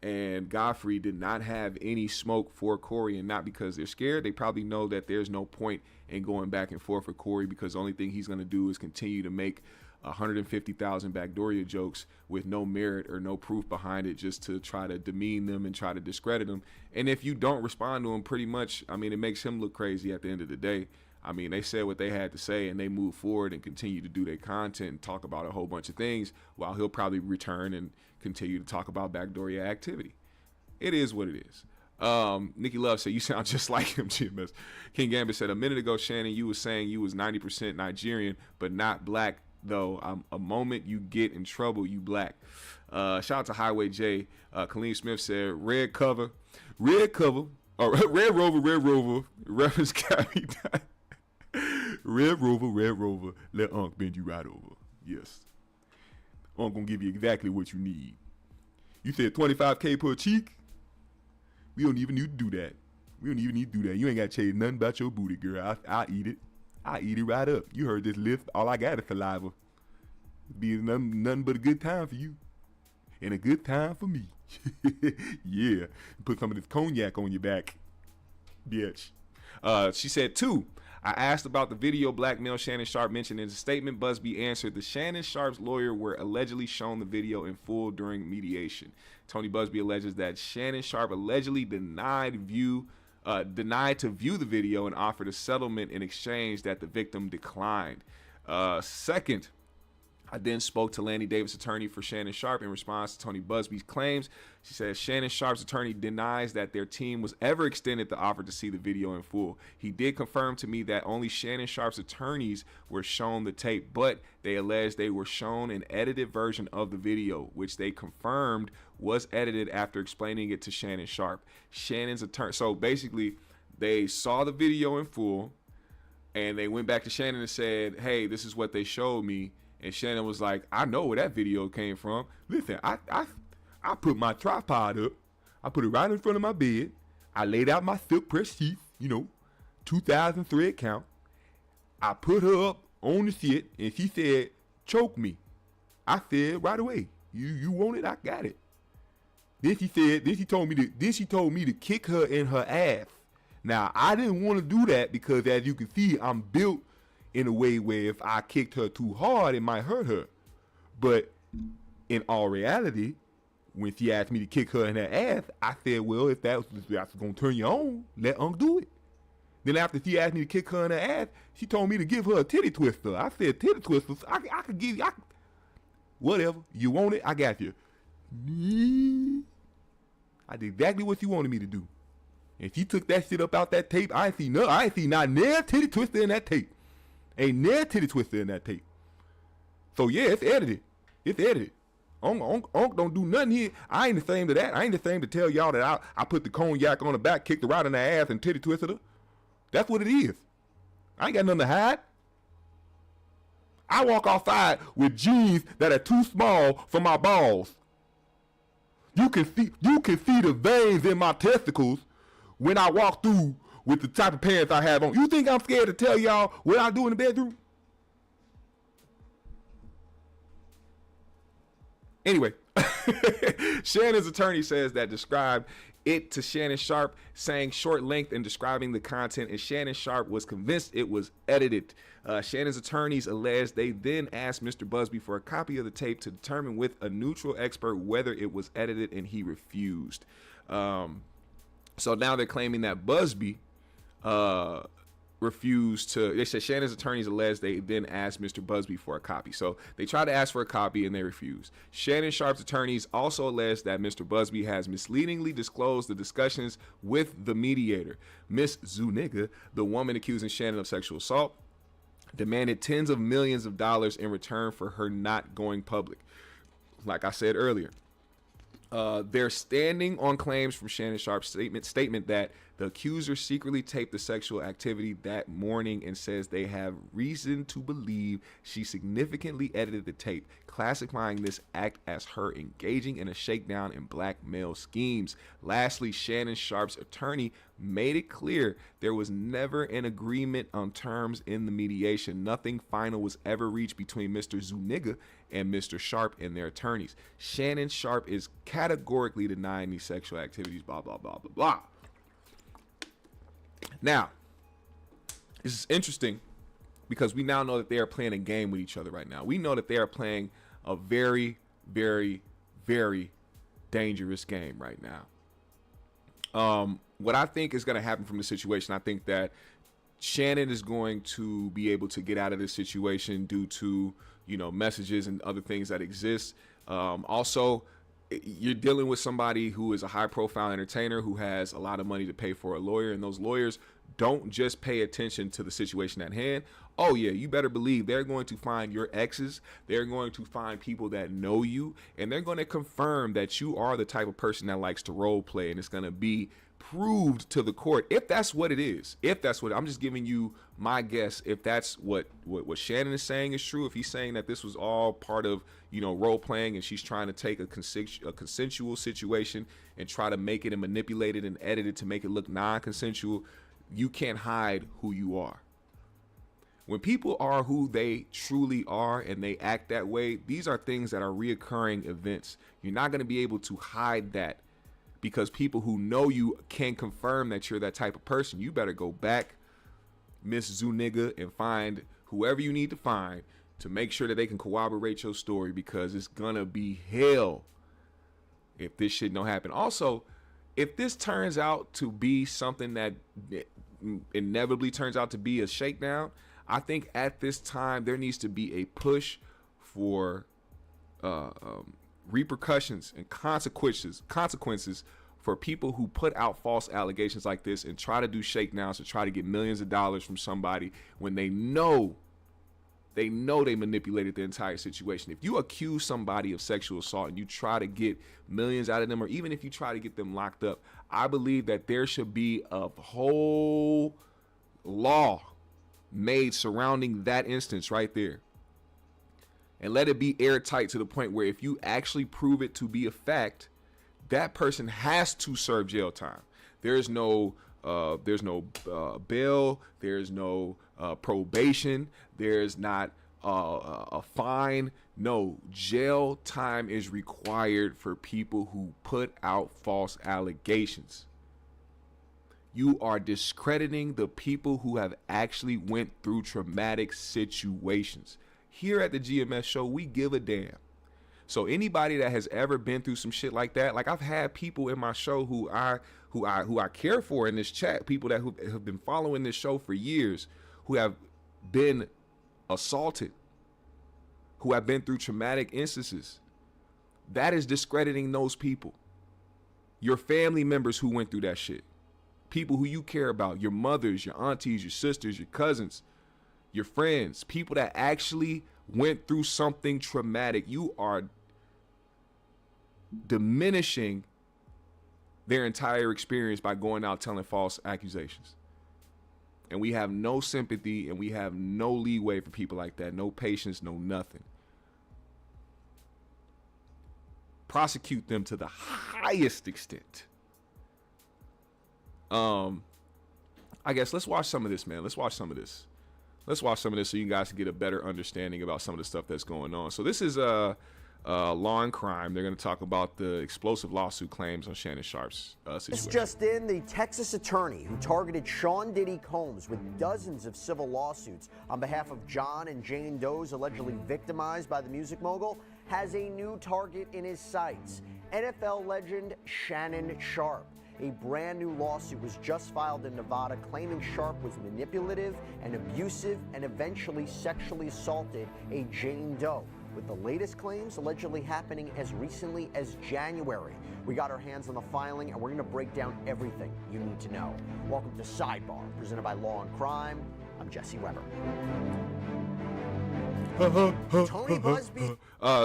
and Godfrey did not have any smoke for Corey, and not because they're scared. They probably know that there's no point in going back and forth with Corey, because the only thing he's going to do is continue to make 150,000 Backdoria jokes with no merit or no proof behind it, just to try to demean them and try to discredit them. And if you don't respond to him, pretty much, it makes him look crazy at the end of the day. They said what they had to say, and they move forward and continue to do their content and talk about a whole bunch of things, while he'll probably return and continue to talk about Backdoria activity. It is what it is. Nikki Love said, you sound just like him, GMS. King Gambit said, a minute ago, Shannon, you was saying you was 90% Nigerian, but not black, though. A moment you get in trouble, you black. Shout out to Highway J. Kaleem Smith said, red Rover, Red Rover, reference Gabby. Red Rover, let Unc bend you right over. Yes. Unc gonna give you exactly what you need. You said $25K per cheek? We don't even need to do that. You ain't got to change nothing about your booty, girl. I'll eat it. I'll eat it right up. You heard this list. All I got is saliva. Be nothing but a good time for you. And a good time for me. Yeah. Put some of this cognac on your back. Bitch. She said, 2. I asked about the video blackmail Shannon Sharpe mentioned in his statement. Buzbee answered, the Shannon Sharpe's lawyer were allegedly shown the video in full during mediation. Tony Buzbee alleges that Shannon Sharpe allegedly denied to view the video and offered a settlement in exchange that the victim declined. Second, I then spoke to Lanny Davis' attorney for Shannon Sharpe in response to Tony Buzbee's claims. She says Shannon Sharpe's attorney denies that their team was ever extended the offer to see the video in full. He did confirm to me that only Shannon Sharpe's attorneys were shown the tape, but they alleged they were shown an edited version of the video, which they confirmed was edited after explaining it to Shannon Sharpe. Shannon's attorney. So basically, they saw the video in full, and they went back to Shannon and said, "Hey, this is what they showed me." And Shannon was like, "I know where that video came from. Listen, I put my tripod up. I put it right in front of my bed. I laid out my silk press sheet, 2,000 thread count. I put her up on the shit, and she said, 'Choke me.' I said right away, 'You want it? I got it.' Then she told me to kick her in her ass. Now, I didn't want to do that because, as you can see, I'm built in a way where if I kicked her too hard, it might hurt her. But in all reality, when she asked me to kick her in her ass, I said, well, if that's going to turn you on, let Unc do it. Then after she asked me to kick her in her ass, she told me to give her a titty twister. I said, titty twisters? I could give you, whatever. You want it? I got you. I did exactly what she wanted me to do. And she took that shit up out that tape. I ain't see not near titty twister in that tape. Ain't near titty twister in that tape. So yeah, it's edited. It's edited. Unc don't do nothing here. I ain't ashamed of that. I ain't ashamed to tell y'all that I put the cognac on the back, kicked her right in the ass, and titty twisted her. That's what it is. I ain't got nothing to hide. I walk outside with jeans that are too small for my balls. You can see the veins in my testicles when I walk through with the type of pants I have on. You think I'm scared to tell y'all what I do in the bedroom? Anyway, Shannon's attorney says that described it to Shannon Sharpe, saying short length and describing the content, and Shannon Sharpe was convinced it was edited. Shannon's attorneys alleged they then asked Mr. Buzbee for a copy of the tape to determine with a neutral expert whether it was edited, and he refused. So now they're claiming that Buzbee refused to. They said Shannon's attorneys alleged they then asked Mr. Buzbee for a copy. So they tried to ask for a copy and they refused. Shannon Sharpe's attorneys also alleged that Mr. Buzbee has misleadingly disclosed the discussions with the mediator. Miss Zuniga, the woman accusing Shannon of sexual assault, demanded tens of millions of dollars in return for her not going public. Like I said earlier, they're standing on claims from Shannon Sharpe's statement that the accuser secretly taped the sexual activity that morning, and says they have reason to believe she significantly edited the tape, classifying this act as her engaging in a shakedown in black male schemes. Lastly, Shannon Sharpe's attorney made it clear there was never an agreement on terms in the mediation. Nothing final was ever reached between Mr. Zuniga and Mr. Sharpe and their attorneys. Shannon Sharpe is categorically denying these sexual activities, blah, blah, blah, blah, blah. Now, this is interesting because we now know that they are playing a game with each other right now. We know that they are playing a very, very, very dangerous game right now. What I think is going to happen from the situation, I think that Shannon is going to be able to get out of this situation due to, messages and other things that exist. Also, you're dealing with somebody who is a high-profile entertainer who has a lot of money to pay for a lawyer, and those lawyers don't just pay attention to the situation at hand. Oh yeah, you better believe they're going to find your exes, they're going to find people that know you, and they're going to confirm that you are the type of person that likes to role play, and it's going to be proved to the court if that's what it is. If that's what I'm just giving you my guess, if that's what Shannon is saying is true, if he's saying that this was all part of role playing and she's trying to take a consensual situation and try to make it and manipulate it and edit it to make it look non-consensual, you can't hide who you are. When people are who they truly are and they act that way, these are things that are reoccurring events. You're not going to be able to hide that because people who know you can confirm that you're that type of person. You better go back, Miss Zuniga, and find whoever you need to find to make sure that they can corroborate your story, because it's going to be hell if this shit don't happen. Also, if this turns out to be something that inevitably turns out to be a shakedown, I think at this time there needs to be a push for repercussions and consequences for people who put out false allegations like this and try to do shakedowns to try to get millions of dollars from somebody when they know they manipulated the entire situation. If you accuse somebody of sexual assault and you try to get millions out of them, or even if you try to get them locked up, I believe that there should be a whole law made surrounding that instance right there. And let it be airtight to the point where if you actually prove it to be a fact, that person has to serve jail time. There's no bail. There's no probation. There's not a fine. No, jail time is required for people who put out false allegations. You are discrediting the people who have actually went through traumatic situations. Here at the GMS show, we give a damn. So anybody that has ever been through some shit like that, like I've had people in my show who I care for in this chat, people that have been following this show for years, who have been assaulted, who have been through traumatic instances. That is discrediting those people. Your family members who went through that shit. People who you care about, your mothers, your aunties, your sisters, your cousins, your friends, people that actually went through something traumatic. You are diminishing their entire experience by going out telling false accusations. And we have no sympathy and we have no leeway for people like that. No patience, no nothing. Prosecute them to the highest extent. I guess let's watch some of this, man. Let's watch some of this so you guys can get a better understanding about some of the stuff that's going on. So this is Law and Crime. They're going to talk about the explosive lawsuit claims on Shannon Sharpe's situation. This just in, the Texas attorney who targeted Sean Diddy Combs with dozens of civil lawsuits on behalf of John and Jane Does allegedly victimized by the music mogul has a new target in his sights. NFL legend Shannon Sharpe. A brand new lawsuit was just filed in Nevada claiming Sharpe was manipulative and abusive and eventually sexually assaulted a Jane Doe, with the latest claims allegedly happening as recently as January. We got our hands on the filing and we're going to break down everything you need to know. Welcome to Sidebar, presented by Law and Crime. I'm Jesse Weber. Tony Buzbee.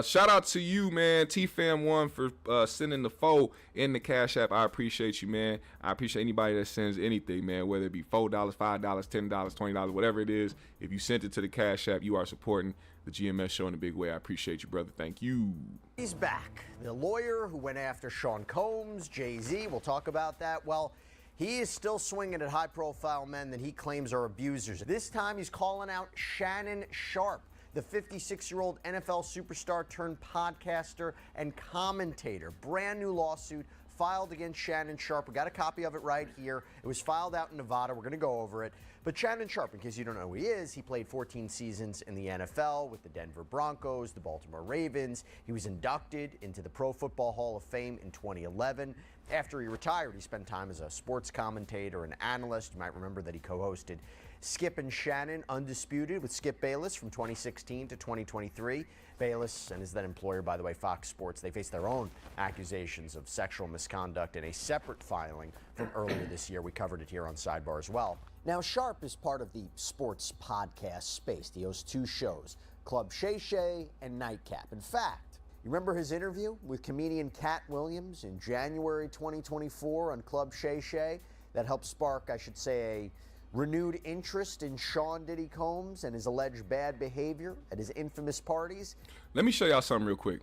Shout out to you, man, TFam1 for sending the $4 in the Cash App. I appreciate you, man. I appreciate anybody that sends anything, man, whether it be $4, $5, $10, $20, whatever it is. If you sent it to the Cash App, you are supporting the GMS show in a big way. I appreciate you, brother. Thank you. He's back. The lawyer who went after Sean Combs, Jay-Z, we'll talk about that. Well, he is still swinging at high-profile men that he claims are abusers. This time he's calling out Shannon Sharpe, the 56-year-old NFL superstar turned podcaster and commentator. Brand new lawsuit filed against Shannon Sharpe. We got a copy of it right here. It was filed out in Nevada. We're going to go over it. But Shannon Sharpe, in case you don't know who he is, he played 14 seasons in the NFL with the Denver Broncos, the Baltimore Ravens. He was inducted into the Pro Football Hall of Fame in 2011. After he retired, he spent time as a sports commentator and analyst. You might remember that he co-hosted Skip and Shannon, Undisputed, with Skip Bayless from 2016 to 2023. Bayless and his then employer, by the way, Fox Sports, they faced their own accusations of sexual misconduct in a separate filing from earlier this year. We covered it here on Sidebar as well. Now, Sharpe is part of the sports podcast space. He hosts two shows, Club Shay Shay and Nightcap. In fact, you remember his interview with comedian Cat Williams in January 2024 on Club Shay Shay? That helped spark, I should say, a renewed interest in Sean Diddy Combs and his alleged bad behavior at his infamous parties. Let me show y'all something real quick.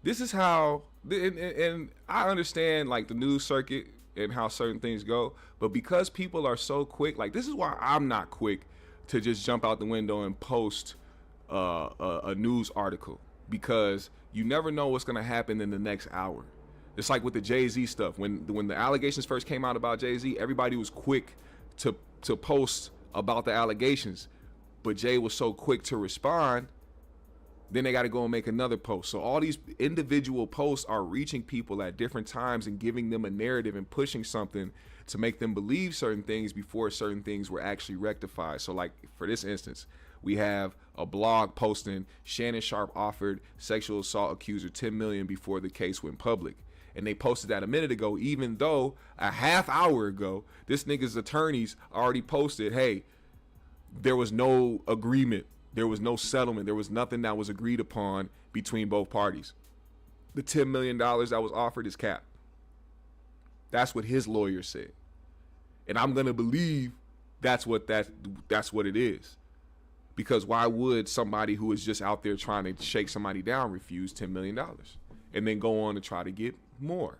This is how, and I understand like the news circuit and how certain things go, but because people are so quick, like this is why I'm not quick to just jump out the window and post a news article, because you never know what's gonna happen in the next hour. It's like with the Jay-Z stuff. When the allegations first came out about Jay-Z, everybody was quick to post about the allegations, but Jay was so quick to respond Then they got to go and make another post. So all these individual posts are reaching people at different times and giving them a narrative and pushing something to make them believe certain things before certain things were actually rectified. So like for this instance, we have a blog posting Shannon Sharpe offered sexual assault accuser $10 million before the case went public. And they posted that a minute ago, even though a half hour ago, this nigga's attorneys already posted, hey, there was no agreement. There was no settlement. There was nothing that was agreed upon between both parties. The $10 million that was offered is cap. That's what his lawyer said. And I'm going to believe that's what it is. Because why would somebody who is just out there trying to shake somebody down refuse $10 million and then go on to try to get more?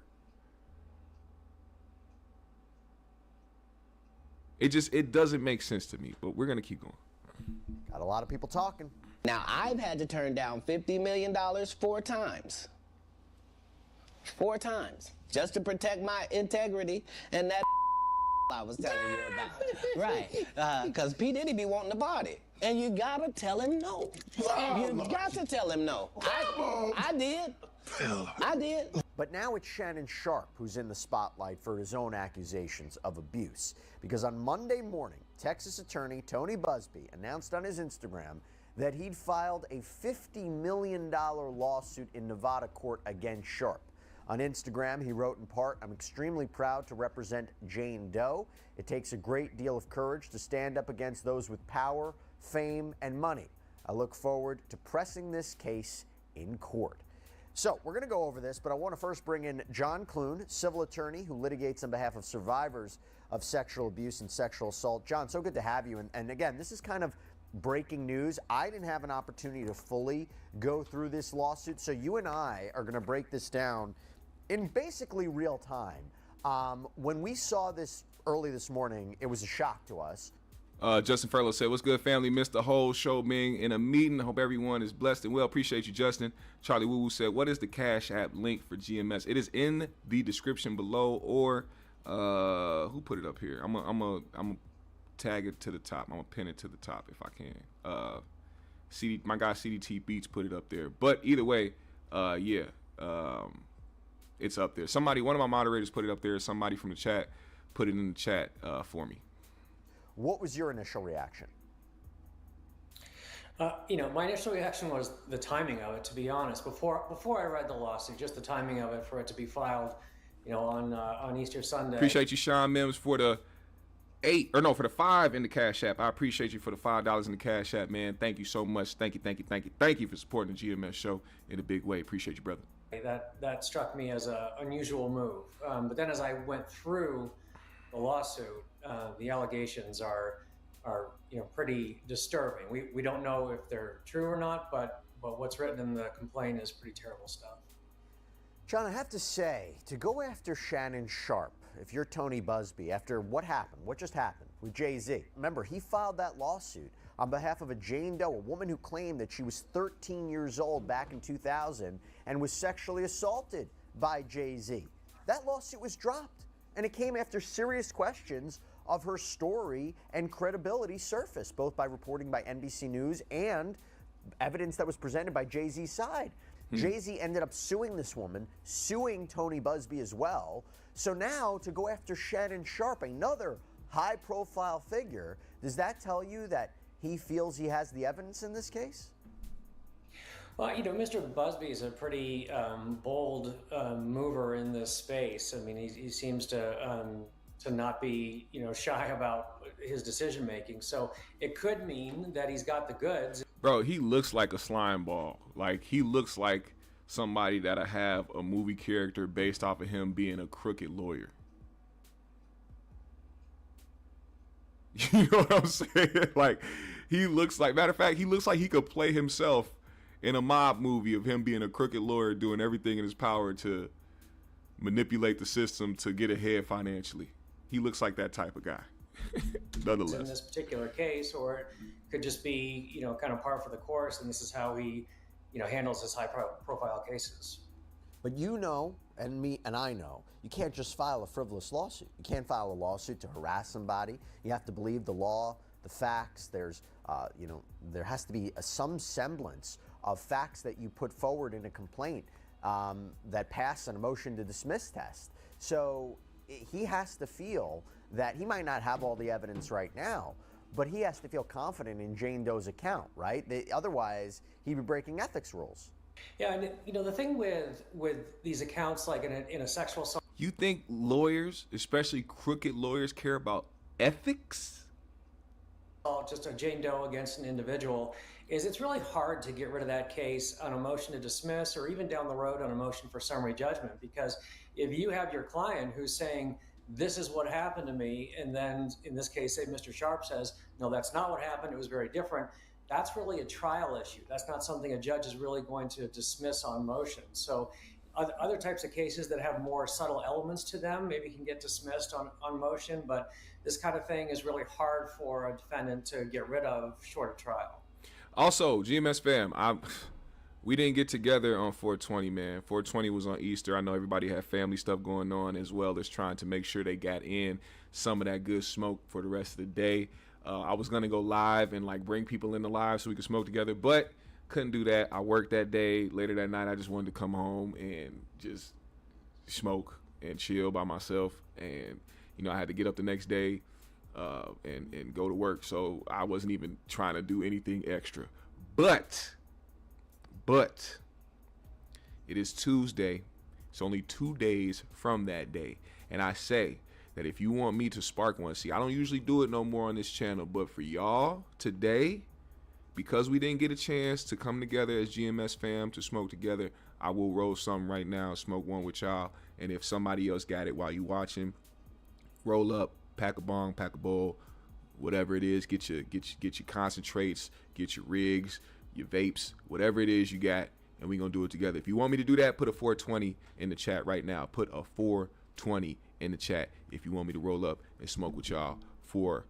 It doesn't make sense to me, but we're going to keep going. Got a lot of people talking. Now, I've had to turn down $50 million 4 times. 4 times. Just to protect my integrity and that I was telling you about. Right. Because P. Diddy be wanting to party. And you gotta tell him no. You got to tell him no. I did. I did. But now it's Shannon Sharpe who's in the spotlight for his own accusations of abuse. Because on Monday morning, Texas attorney Tony Buzbee announced on his Instagram that he'd filed a $50 million lawsuit in Nevada court against Sharpe. On Instagram, he wrote in part, "I'm extremely proud to represent Jane Doe. It takes a great deal of courage to stand up against those with power, fame, and money. I look forward to pressing this case in court." So we're going to go over this, but I want to first bring in John Clune, civil attorney who litigates on behalf of survivors of sexual abuse and sexual assault. John, so good to have you. And again, this is kind of breaking news. I didn't have an opportunity to fully go through this lawsuit, so you and I are going to break this down in basically real time. When we saw this early this morning, it was a shock to us. Justin Furlow said, "What's good, family? Missed the whole show being in a meeting. Hope everyone is blessed and well. Appreciate you, Justin." Charlie Woo Woo said, "What is the Cash App link for GMS?" It is in the description below, or who put it up here? I'm gonna tag it to the top. I'm gonna pin it to the top if I can. My guy CDT Beats put it up there. But either way, it's up there. One of my moderators put it up there. Somebody from the chat put it in the chat for me. What was your initial reaction? My initial reaction was the timing of it, to be honest. Before I read the lawsuit, just the timing of it for it to be filed, on Easter Sunday. Appreciate you, Sean Mims, for the for the $5 in the Cash App. I appreciate you for the $5 in the Cash App, man. Thank you so much. Thank you for supporting the GMS show in a big way. Appreciate you, brother. That struck me as an unusual move. But then as I went through the lawsuit, the allegations are pretty disturbing. We don't know if they're true or not, but what's written in the complaint is pretty terrible stuff. John, I have to say, to go after Shannon Sharpe, if you're Tony Buzbee, after what just happened with Jay-Z. Remember, he filed that lawsuit on behalf of a Jane Doe, a woman who claimed that she was 13 years old back in 2000 and was sexually assaulted by Jay-Z. That lawsuit was dropped, and it came after serious questions of her story and credibility surfaced, both by reporting by NBC News and evidence that was presented by Jay-Z's side. Jay-Z ended up suing this woman, suing Tony Buzbee as well. So now to go after Shannon Sharpe, another high-profile figure, does that tell you that he feels he has the evidence in this case? Well, Mr. Buzbee is a pretty bold mover in this space. I mean, he seems to not be, shy about his decision making. So it could mean that he's got the goods. Bro, he looks like a slime ball. Like, he looks like somebody that'll have a movie character based off of him being a crooked lawyer. You know what I'm saying? Like, matter of fact, he looks like he could play himself in a mob movie of him being a crooked lawyer, doing everything in his power to manipulate the system to get ahead financially. He looks like that type of guy. Nonetheless. In this particular case, or it could just be, kind of par for the course, and this is how he, handles his high-profile cases. But and me and I know, you can't just file a frivolous lawsuit. You can't file a lawsuit to harass somebody. You have to believe the law, the facts. There's, there has to be some semblance of facts that you put forward in a complaint that pass an motion to dismiss test. So he has to feel that he might not have all the evidence right now, but he has to feel confident in Jane Doe's account, right? Otherwise, he'd be breaking ethics rules. Yeah, and the thing with these accounts, like in a sexual assault. You think lawyers, especially crooked lawyers, care about ethics? Just a Jane Doe against an individual, is it's really hard to get rid of that case on a motion to dismiss or even down the road on a motion for summary judgment. Because if you have your client who's saying, this is what happened to me, and then in this case, say Mr. Sharpe says, no, that's not what happened, it was very different, that's really a trial issue. That's not something a judge is really going to dismiss on motion. So other types of cases that have more subtle elements to them maybe can get dismissed on motion, but this kind of thing is really hard for a defendant to get rid of short of trial. Also, GMS fam, we didn't get together on 420, man. 420 was on Easter. I know everybody had family stuff going on, as well as trying to make sure they got in some of that good smoke for the rest of the day. I was going to go live and like bring people in the live so we could smoke together, but couldn't do that. I worked that day. Later that night, I just wanted to come home and just smoke and chill by myself. And, you know, I had to get up the next day and go to work. So I wasn't even trying to do anything extra. But it is Tuesday. It's only 2 days from that day. And I say that if you want me to spark one, see, I don't usually do it no more on this channel, but for y'all today, because we didn't get a chance to come together as GMS fam to smoke together, I will roll something right now, smoke one with y'all. And if somebody else got it while you watching, roll up, pack a bong, pack a bowl, whatever it is, get your concentrates, get your rigs, your vapes, whatever it is you got, and we're gonna do it together. If you want me to do that, put a 420 in the chat right now. Put a 420 in the chat if you want me to roll up and smoke with y'all for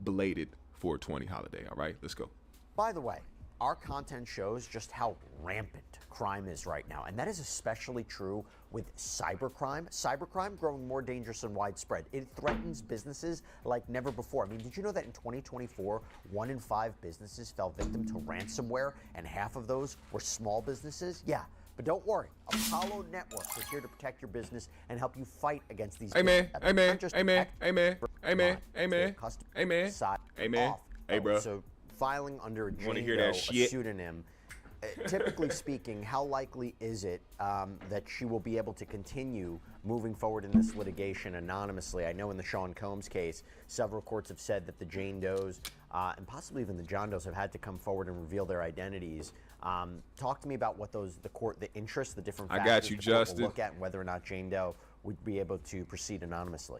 belated 420 holiday. All right, let's go. By the way, our content shows just how rampant crime is right now, and that is especially true with cybercrime. Cybercrime growing more dangerous and widespread. It threatens businesses like never before. I mean, did you know that in 2024, 1 in 5 businesses fell victim to ransomware, and half of those were small businesses? Yeah, but don't worry. Apollo Networks is here to protect your business and help you fight against these. Amen. Amen. Amen. Amen. Amen. Amen. Amen. Amen. Hey, bro. So filing under a Jane Doe, a pseudonym. Typically speaking, how likely is it that she will be able to continue moving forward in this litigation anonymously? I know in the Sean Combs case, several courts have said that the Jane Does and possibly even the John Does have had to come forward and reveal their identities. Talk to me about what the interests, the different factors I got you, the court Justin. will look at, and whether or not Jane Doe would be able to proceed anonymously.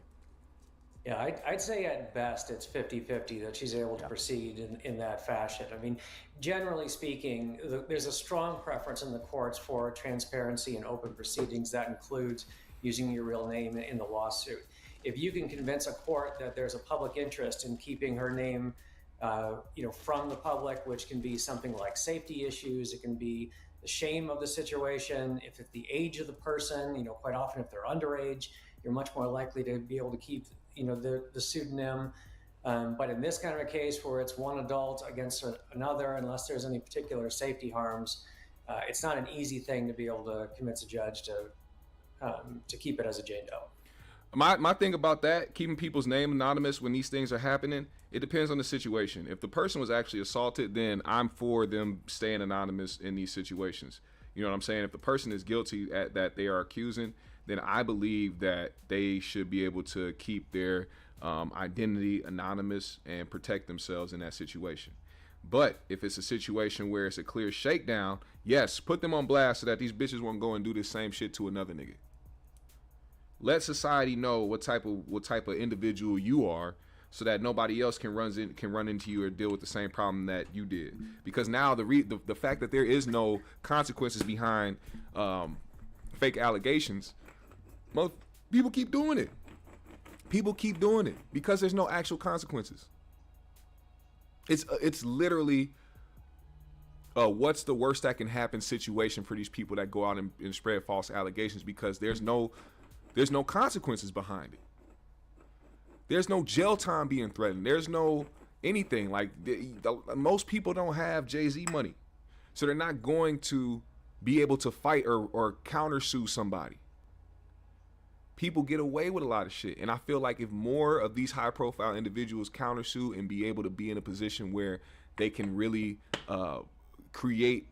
Yeah, I'd say at best it's 50-50 that she's able to proceed in that fashion. I mean, generally speaking, there's a strong preference in the courts for transparency and open proceedings. That includes using your real name in the lawsuit. If you can convince a court that there's a public interest in keeping her name from the public, which can be something like safety issues, it can be the shame of the situation, if it's the age of the person, quite often if they're underage, you're much more likely to be able to keep the pseudonym. But in this kind of a case where it's one adult against another, unless there's any particular safety harms, it's not an easy thing to be able to convince a judge to keep it as a Jane Doe. My thing about that, keeping people's name anonymous when these things are happening, it depends on the situation. If the person was actually assaulted, then I'm for them staying anonymous in these situations. You know what I'm saying? If the person is guilty that they are accusing, then I believe that they should be able to keep their identity anonymous and protect themselves in that situation. But if it's a situation where it's a clear shakedown, yes, put them on blast so that these bitches won't go and do the same shit to another nigga. Let society know what type of individual you are, so that nobody else can run into you or deal with the same problem that you did. Because now the fact that there is no consequences behind fake allegations, most people keep doing it. People keep doing it because there's no actual consequences. It's literally what's the worst that can happen situation for these people that go out and spread false allegations, because there's no consequences behind it. There's no jail time being threatened. There's no anything. Like most people don't have Jay-Z money. So they're not going to be able to fight or countersue somebody. People get away with a lot of shit. And I feel like if more of these high profile individuals countersue and be able to be in a position where they can really create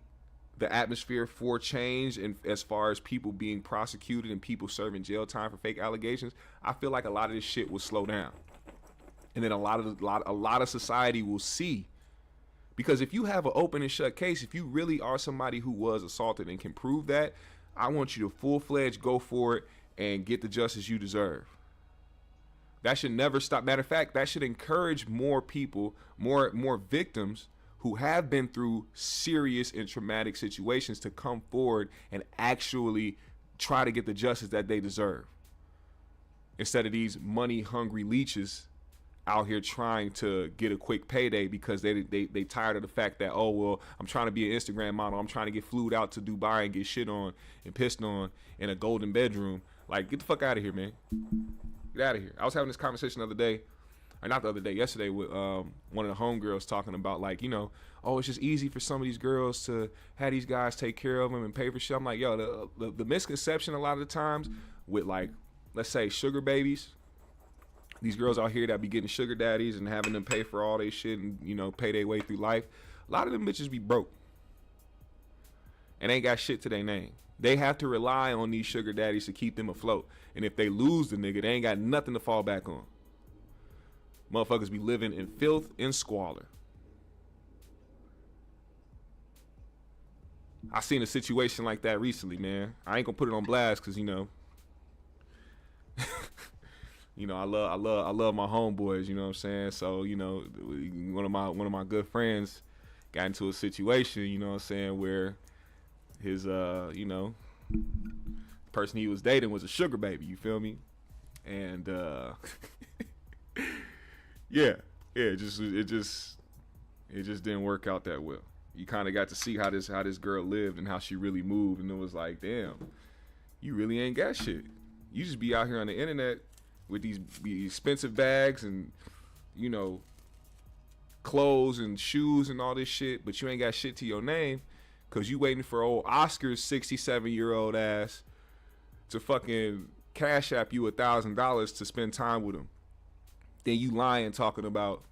the atmosphere for change, and as far as people being prosecuted and people serving jail time for fake allegations, I feel like a lot of this shit will slow down. And then a lot of society will see. Because if you have an open and shut case, if you really are somebody who was assaulted and can prove that, I want you to full-fledged go for it and get the justice you deserve. That should never stop. Matter of fact, that should encourage more people, more victims who have been through serious and traumatic situations to come forward and actually try to get the justice that they deserve. Instead of these money-hungry leeches out here trying to get a quick payday because they tired of the fact that, oh, well, I'm trying to be an Instagram model. I'm trying to get flued out to Dubai and get shit on and pissed on in a golden bedroom. Like, get the fuck out of here, man. Get out of here. I was having this conversation the other day, or not the other day, yesterday, with one of the homegirls talking about, like, you know, oh, it's just easy for some of these girls to have these guys take care of them and pay for shit. I'm like, yo, the misconception a lot of the times with, like, let's say sugar babies, these girls out here that be getting sugar daddies and having them pay for all their shit and, you know, pay their way through life. A lot of them bitches be broke and ain't got shit to their name. They have to rely on these sugar daddies to keep them afloat. And if they lose the nigga, they ain't got nothing to fall back on. Motherfuckers be living in filth and squalor. I seen a situation like that recently, man. I ain't gonna put it on blast because, you know, you know, I love my homeboys, you know what I'm saying? So, you know, one of my good friends got into a situation, you know what I'm saying, where his you know, person he was dating was a sugar baby, you feel me? And yeah, it just didn't work out that well. You kind of got to see how this girl lived and how she really moved, and it was like, damn, you really ain't got shit. You just be out here on the internet with these expensive bags and, you know, clothes and shoes and all this shit, but you ain't got shit to your name because you waiting for old Oscar's 67-year-old ass to fucking cash app you $1,000 to spend time with him. Then you lying talking about,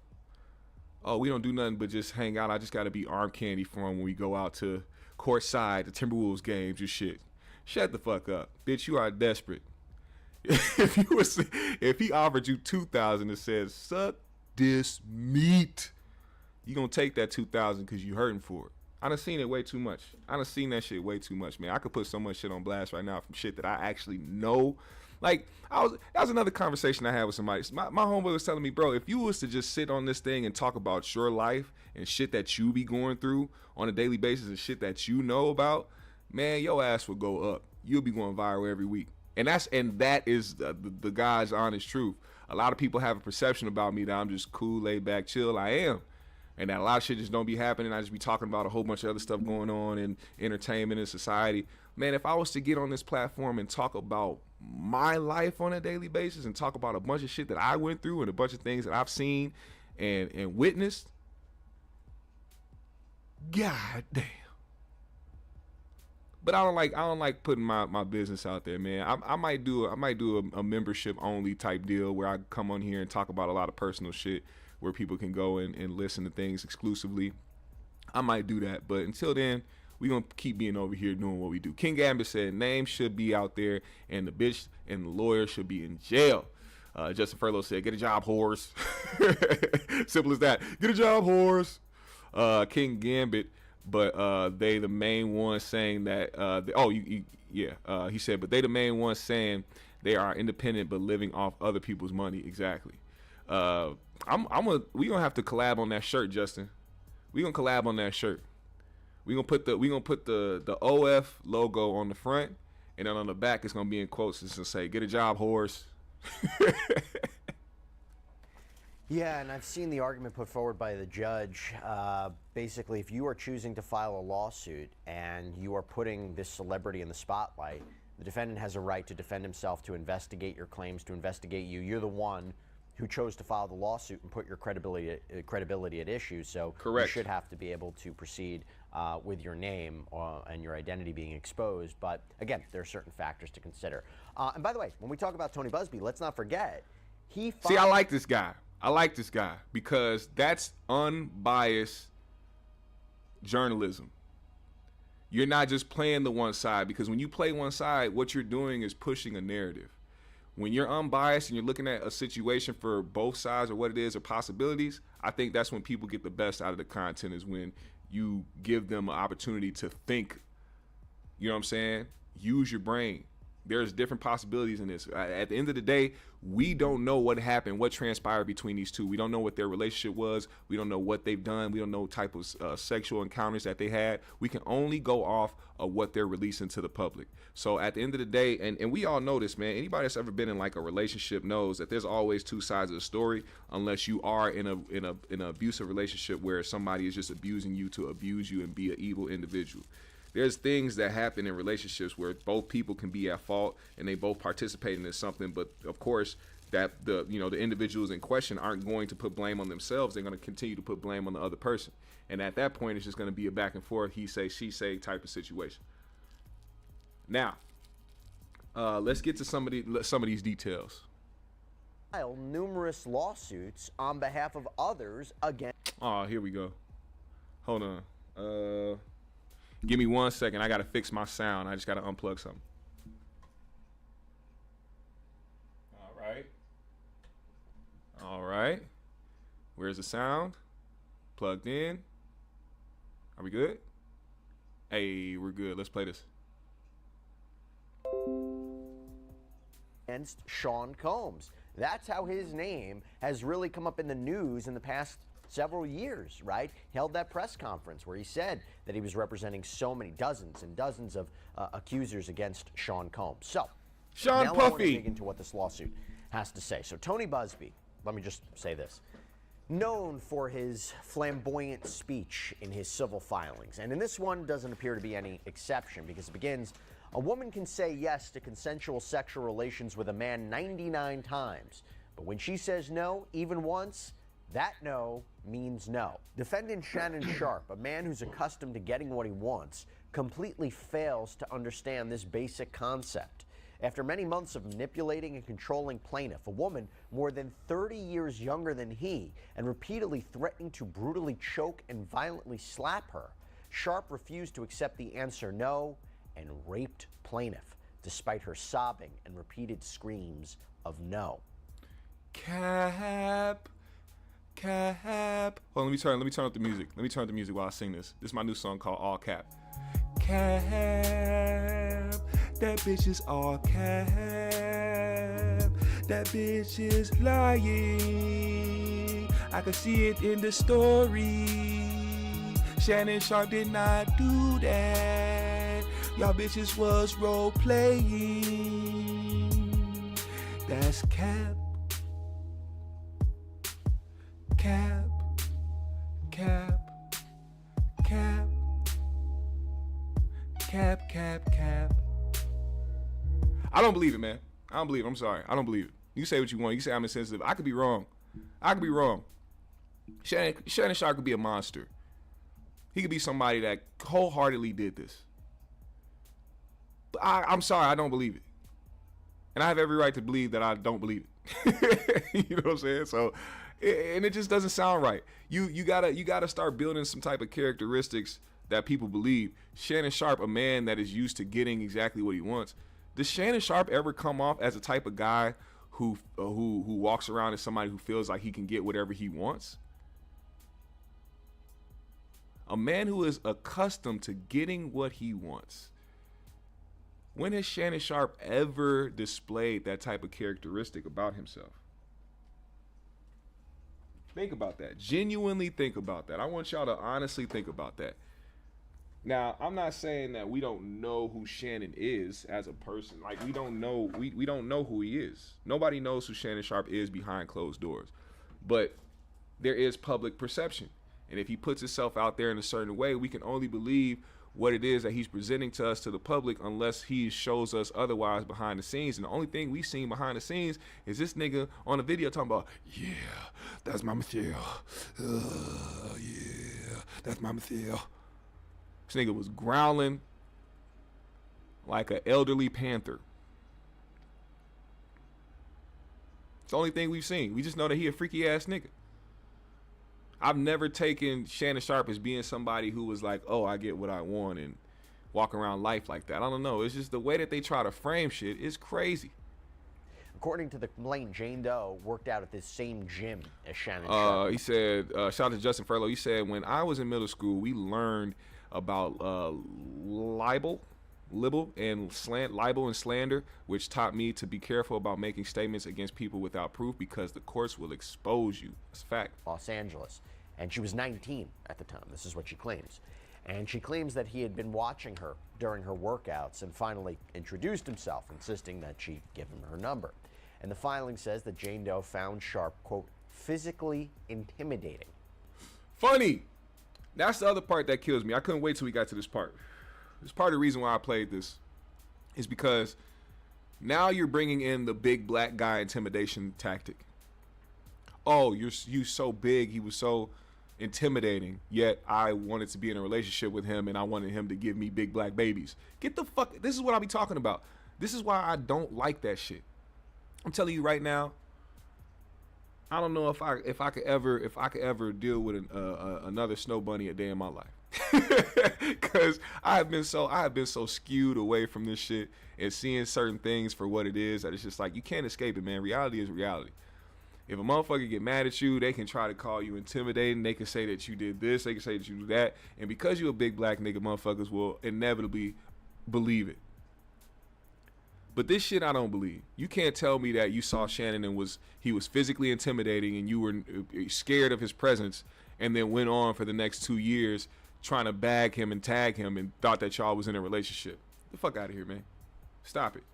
oh, we don't do nothing but just hang out. I just got to be arm candy for him when we go out to courtside, the Timberwolves games and shit. Shut the fuck up. Bitch, you are desperate. If he offered you $2,000 and said, suck this meat, you gonna take that $2,000 because you hurting for it. I done seen it way too much. I done seen that shit way too much, man. I could put so much shit on blast right now from shit that I actually know. Like, that was another conversation I had with somebody. My homeboy was telling me, bro, if you was to just sit on this thing and talk about your life and shit that you be going through on a daily basis and shit that you know about, man, your ass would go up. You'll be going viral every week. And that is the guy's honest truth. A lot of people have a perception about me that I'm just cool, laid back, chill. I am. And that a lot of shit just don't be happening. I just be talking about a whole bunch of other stuff going on in entertainment and society. Man, if I was to get on this platform and talk about my life on a daily basis and talk about a bunch of shit that I went through and a bunch of things that I've seen and witnessed, god damn. But I don't like putting my business out there, man. I might do a membership only type deal where I come on here and talk about a lot of personal shit where people can go and listen to things exclusively. I might do that, but until then, we gonna keep being over here doing what we do. King Gambit said names should be out there and the bitch and the lawyer should be in jail. Justin Furlow said, get a job, whores. Simple as that. Get a job, whores. King Gambit, but they the main ones saying that, he said, but they the main ones saying they are independent but living off other people's money. Exactly. We gonna have to collab on that shirt, Justin. We gonna collab on that shirt. We gonna put the OF logo on the front, and then on the back it's gonna be in quotes. It's gonna say, "Get a job, whores." Yeah, and I've seen the argument put forward by the judge. Basically, if you are choosing to file a lawsuit and you are putting this celebrity in the spotlight, the defendant has a right to defend himself, to investigate your claims, to investigate you. You're the one who chose to file the lawsuit and put your credibility at issue. So Correct. you should have to be able to proceed with your name and your identity being exposed. But again, there are certain factors to consider. And by the way, when we talk about Tony Buzbee, let's not forget, he filed— See, I like this guy. I like this guy because that's unbiased journalism. You're not just playing the one side, because when you play one side, what you're doing is pushing a narrative. When you're unbiased and you're looking at a situation for both sides or what it is or possibilities, I think that's when people get the best out of the content, is when you give them an opportunity to think, you know what I'm saying? Use your brain. There's different possibilities in this. At the end of the day, we don't know what happened, what transpired between these two. We don't know what their relationship was. We don't know what they've done. We don't know type of sexual encounters that they had. We can only go off of what they're releasing to the public. So at the end of the day, and we all know this, man, anybody that's ever been in like a relationship knows that there's always two sides of the story, unless you are in an abusive relationship where somebody is just abusing you to abuse you and be an evil individual. There's things that happen in relationships where both people can be at fault and they both participating in something, but of course that the individuals in question aren't going to put blame on themselves. They're going to continue to put blame on the other person, and at that point it's just going to be a back and forth, he say she say type of situation. Now let's get to some of these details. Numerous lawsuits on behalf of others against— Oh, here we go. Hold on. Give me 1 second. I got to fix my sound. I just got to unplug something. All right. Where's the sound? Plugged in. Are we good? Hey, we're good. Let's play this. Against Sean Combs. That's how his name has really come up in the news in the past several years, right? He held that press conference where he said that he was representing so many, dozens and dozens of accusers against Sean Combs. So, Sean now I want to Puffy. dig into what this lawsuit has to say. So, Tony Buzbee, let me just say this, known for his flamboyant speech in his civil filings, and in this one doesn't appear to be any exception, because it begins, a woman can say yes to consensual sexual relations with a man 99 times, but when she says no, even once, that no means no. Defendant Shannon Sharpe, a man who's accustomed to getting what he wants, completely fails to understand this basic concept. After many months of manipulating and controlling plaintiff, a woman more than 30 years younger than he, and repeatedly threatening to brutally choke and violently slap her, Sharpe refused to accept the answer no and raped plaintiff, despite her sobbing and repeated screams of no. Cap. Hold on, let me turn up the music. Let me turn up the music while I sing this. This is my new song called All Cap. Cap. That bitch is all cap. That bitch is lying. I could see it in the story. Shannon Sharpe did not do that. Y'all bitches was role playing. That's cap. Cap. I don't believe it, man. I don't believe it. I'm sorry. I don't believe it. You say what you want. You say I'm insensitive. I could be wrong. Shannon Sharpe could be a monster. He could be somebody that wholeheartedly did this. But I'm sorry. I don't believe it. And I have every right to believe that I don't believe it. You know what I'm saying? So, and it just doesn't sound right. You gotta start building some type of characteristics that people believe. Shannon Sharpe, a man that is used to getting exactly what he wants. Does Shannon Sharpe ever come off as a type of guy who walks around as somebody who feels like he can get whatever he wants? A man who is accustomed to getting what he wants. When has Shannon Sharpe ever displayed that type of characteristic about himself? Think about that. Genuinely think about that. I want y'all to honestly think about that. Now, I'm not saying that we don't know who Shannon is as a person. Like, we don't know who he is. Nobody knows who Shannon Sharpe is behind closed doors. But there is public perception. And if he puts himself out there in a certain way, we can only believe what it is that he's presenting to us, to the public, unless he shows us otherwise behind the scenes. And the only thing we've seen behind the scenes is this nigga on a video talking about, yeah, that's my material. Yeah, that's my material. This nigga was growling like an elderly panther. It's the only thing we've seen. We just know that he a freaky ass nigga. I've never taken Shannon Sharpe as being somebody who was like, oh, I get what I want and walk around life like that. I don't know. It's just the way that they try to frame shit is crazy. According to the complaint, Jane Doe worked out at this same gym as Shannon Sharpe. He said, shout out to Justin Furlow. He said, when I was in middle school, we learned about libel and slander, which taught me to be careful about making statements against people without proof because the courts will expose you. That's a fact. Los Angeles. And she was 19 at the time. This is what she claims. And she claims that he had been watching her during her workouts and finally introduced himself, insisting that she give him her number. And the filing says that Jane Doe found Sharpe, quote, physically intimidating. Funny. That's the other part that kills me. I couldn't wait till we got to this part. This part of the reason why I played this is because now you're bringing in the big black guy intimidation tactic. Oh, you so big, he was so intimidating, yet I wanted to be in a relationship with him and I wanted him to give me big black babies. Get the fuck, this is what I be talking about. This is why I don't like that shit. I'm telling you right now, I don't know if I could ever deal with another snow bunny a day in my life. Cause I have been so skewed away from this shit and seeing certain things for what it is that it's just like you can't escape it, man. Reality is reality. If a motherfucker get mad at you, they can try to call you intimidating. They can say that you did this. They can say that you do that. And because you a big black nigga, motherfuckers will inevitably believe it. But this shit I don't believe. You can't tell me that you saw Shannon and he was physically intimidating and you were scared of his presence and then went on for the next 2 years trying to bag him and tag him and thought that y'all was in a relationship. Get the fuck out of here, man. Stop it.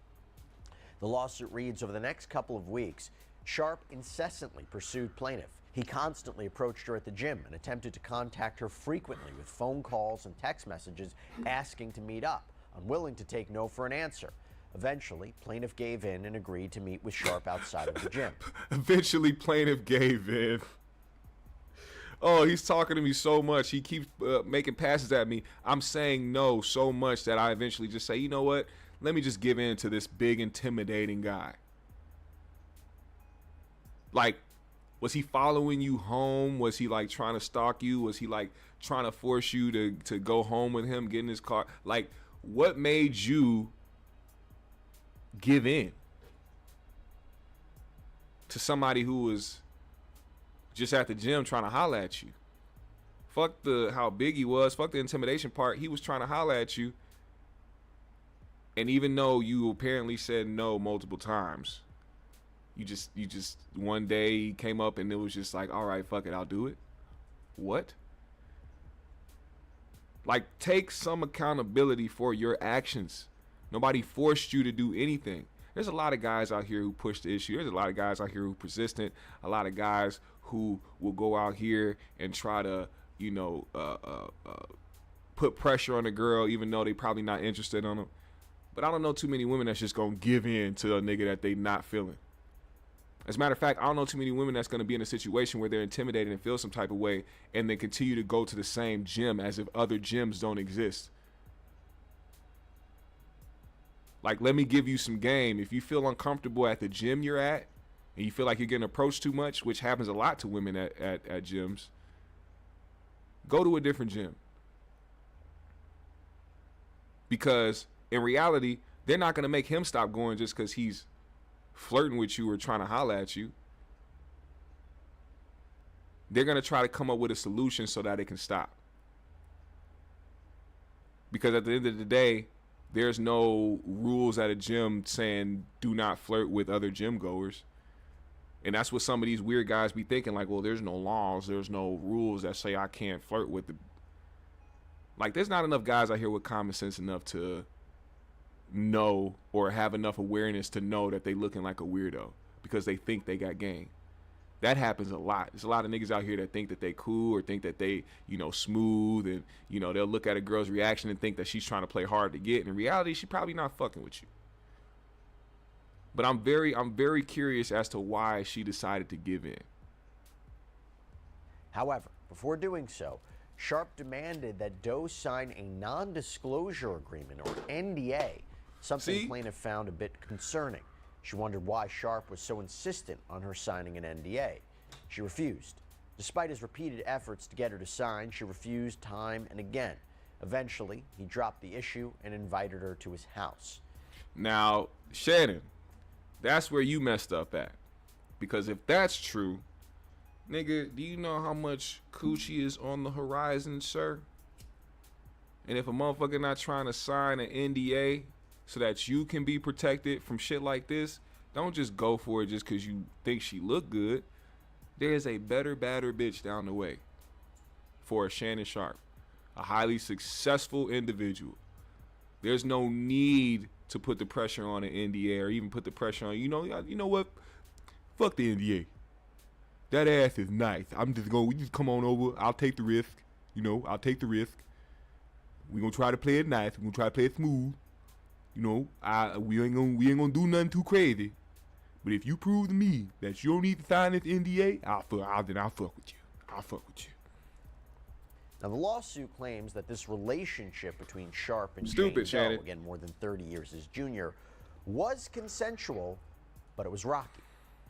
The lawsuit reads, over the next couple of weeks, Sharpe incessantly pursued plaintiff. He constantly approached her at the gym and attempted to contact her frequently with phone calls and text messages asking to meet up, unwilling to take no for an answer. Eventually, plaintiff gave in and agreed to meet with Sharpe outside of the gym. Eventually, plaintiff gave in. Oh, he's talking to me so much. He keeps making passes at me. I'm saying no so much that I eventually just say, you know what? Let me just give in to this big, intimidating guy. Like, was he following you home? Was he like trying to stalk you? Was he like trying to force you to go home with him, get in his car? Like, what made you give in to somebody who was just at the gym trying to holler at you? Fuck how big he was. Fuck the intimidation part. He was trying to holler at you. And even though you apparently said no multiple times, you just one day came up and it was just like, all right, fuck it, I'll do it. What? Like, take some accountability for your actions. Nobody forced you to do anything. There's a lot of guys out here who push the issue. There's a lot of guys out here who are persistent. A lot of guys who will go out here and try to, put pressure on a girl even though they probably not interested on them. But I don't know too many women that's just going to give in to a nigga that they not feeling. As a matter of fact, I don't know too many women that's going to be in a situation where they're intimidated and feel some type of way and then continue to go to the same gym as if other gyms don't exist. Like, let me give you some game. If you feel uncomfortable at the gym you're at and you feel like you're getting approached too much, which happens a lot to women at gyms, go to a different gym. Because in reality, they're not going to make him stop going just because he's flirting with you or trying to holler at you. They're going to try to come up with a solution so that it can stop. Because at the end of the day, there's no rules at a gym saying do not flirt with other gym goers. And that's what some of these weird guys be thinking, like, well, there's no laws, there's no rules that say I can't flirt with the... Like, there's not enough guys out here with common sense enough to know or have enough awareness to know that they looking like a weirdo because they think they got game. That happens a lot. There's a lot of niggas out here that think that they cool or think that they, you know, smooth, and, you know, they'll look at a girl's reaction and think that she's trying to play hard to get. And in reality, she probably not fucking with you. But I'm very curious as to why she decided to give in. However, before doing so, Sharpe demanded that Doe sign a non-disclosure agreement, or NDA, something plaintiff found a bit concerning. She wondered why Sharpe was so insistent on her signing an NDA. She refused. Despite his repeated efforts to get her to sign, she refused time and again. Eventually, he dropped the issue and invited her to his house. Now, Shannon, that's where you messed up at. Because if that's true, nigga, do you know how much coochie is on the horizon, sir? And if a motherfucker not trying to sign an NDA so that you can be protected from shit like this, don't just go for it just because you think she look good. There's a better, badder bitch down the way for a Shannon Sharpe, a highly successful individual. There's no need to put the pressure on an NDA or even put the pressure on, you know what? Fuck the NDA. That ass is nice. We just come on over. I'll take the risk. I'll take the risk. We're going to try to play it nice. We're going to try to play it smooth. We ain't gonna do nothing too crazy. But if you prove to me that you don't need to sign this NDA, I'll fuck with you. I'll fuck with you. Now, the lawsuit claims that this relationship between Sharpe and Stupid, Jane Shannon. Doe, again more than 30 years his junior, was consensual, but it was rocky.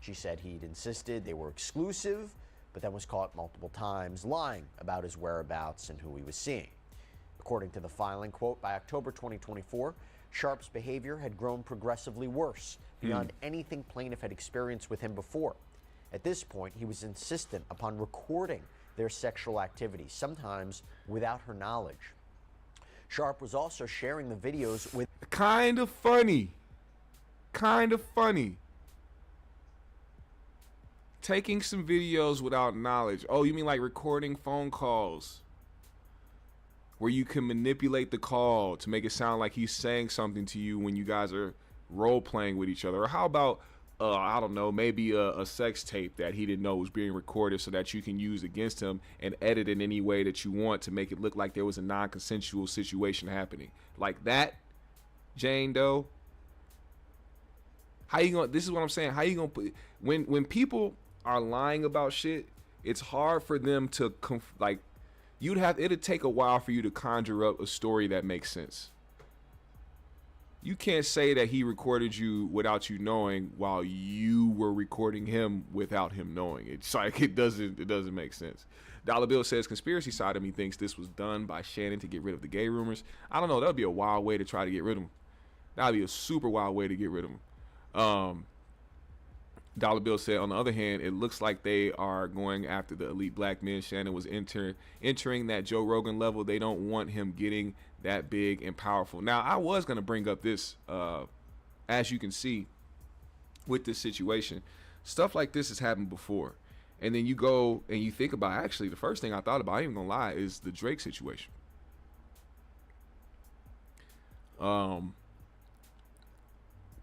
She said he'd insisted they were exclusive, but then was caught multiple times lying about his whereabouts and who he was seeing. According to the filing, quote, by October 2024, Sharpe's behavior had grown progressively worse beyond anything plaintiff had experienced with him before. At this point, he was insistent upon recording their sexual activity, sometimes without her knowledge. Sharpe was also sharing the videos with... Kind of funny. Taking some videos without knowledge. Oh, you mean like recording phone calls where you can manipulate the call to make it sound like he's saying something to you when you guys are role-playing with each other? Or how about, I don't know, maybe a sex tape that he didn't know was being recorded so that you can use against him and edit in any way that you want to make it look like there was a non-consensual situation happening. Like that, Jane Doe? How you gonna, this is what I'm saying, how you gonna put, when people are lying about shit, it's hard for them to, it'd take a while for you to conjure up a story that makes sense. You can't say that he recorded you without you knowing while you were recording him without him knowing. It's like it doesn't make sense. Dollar Bill says conspiracy side of me thinks this was done by Shannon to get rid of the gay rumors. I don't know, that would be a wild way to try to get rid of him. That would be a super wild way to get rid of him. Dollar Bill said, on the other hand, it looks like they are going after the elite black men. Shannon was entering that Joe Rogan level. They don't want him getting that big and powerful. Now, I was going to bring up this, as you can see, with this situation. Stuff like this has happened before. And then you go and you think about, actually, the first thing I thought about, I ain't even going to lie, is the Drake situation.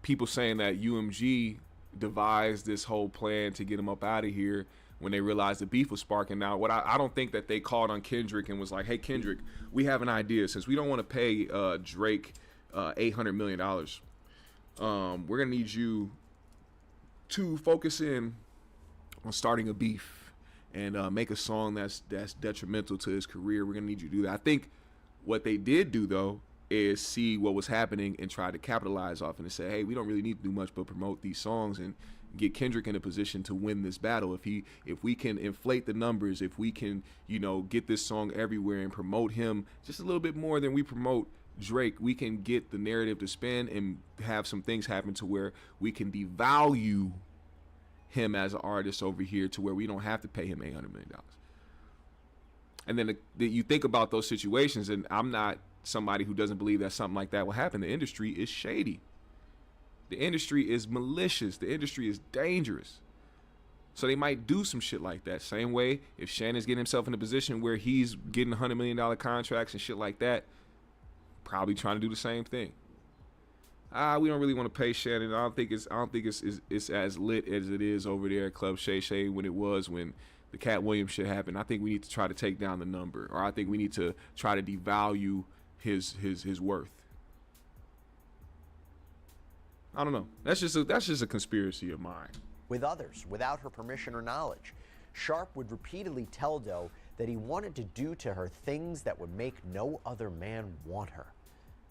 People saying that UMG devised this whole plan to get him up out of here when they realized the beef was sparking. Now, what I don't think that they called on Kendrick and was like, hey, Kendrick, we have an idea. Since we don't want to pay Drake $800 million, we're going to need you to focus in on starting a beef and make a song that's detrimental to his career. We're going to need you to do that. I think what they did do, though, is see what was happening and try to capitalize off it and say, hey, we don't really need to do much but promote these songs and get Kendrick in a position to win this battle. If we can inflate the numbers, if we can, get this song everywhere and promote him just a little bit more than we promote Drake, we can get the narrative to spin and have some things happen to where we can devalue him as an artist over here to where we don't have to pay him $800 million. And then you think about those situations, and I'm not somebody who doesn't believe that something like that will happen. The industry is shady. The industry is malicious. The industry is dangerous. So they might do some shit like that. Same way, if Shannon's getting himself in a position where he's getting $100 million contracts and shit like that, probably trying to do the same thing. we don't really want to pay Shannon. I don't think it's as lit as it is over there at Club Shay Shay when it was when the Cat Williams shit happened. I think we need to try to take down the number, or I think we need to try to devalue his worth. I don't know. That's just a conspiracy of mine. With others, without her permission or knowledge. Sharpe would repeatedly tell Doe that he wanted to do to her things that would make no other man want her.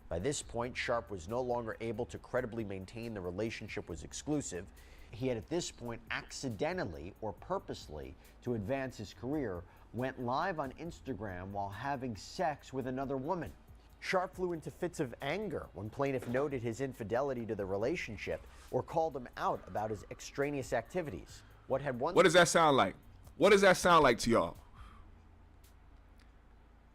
By this point, Sharpe was no longer able to credibly maintain the relationship was exclusive. He had at this point accidentally or purposely, to advance his career, went live on Instagram while having sex with another woman. Sharpe flew into fits of anger when plaintiff noted his infidelity to the relationship or called him out about his extraneous activities. What does that sound like? What does that sound like to y'all?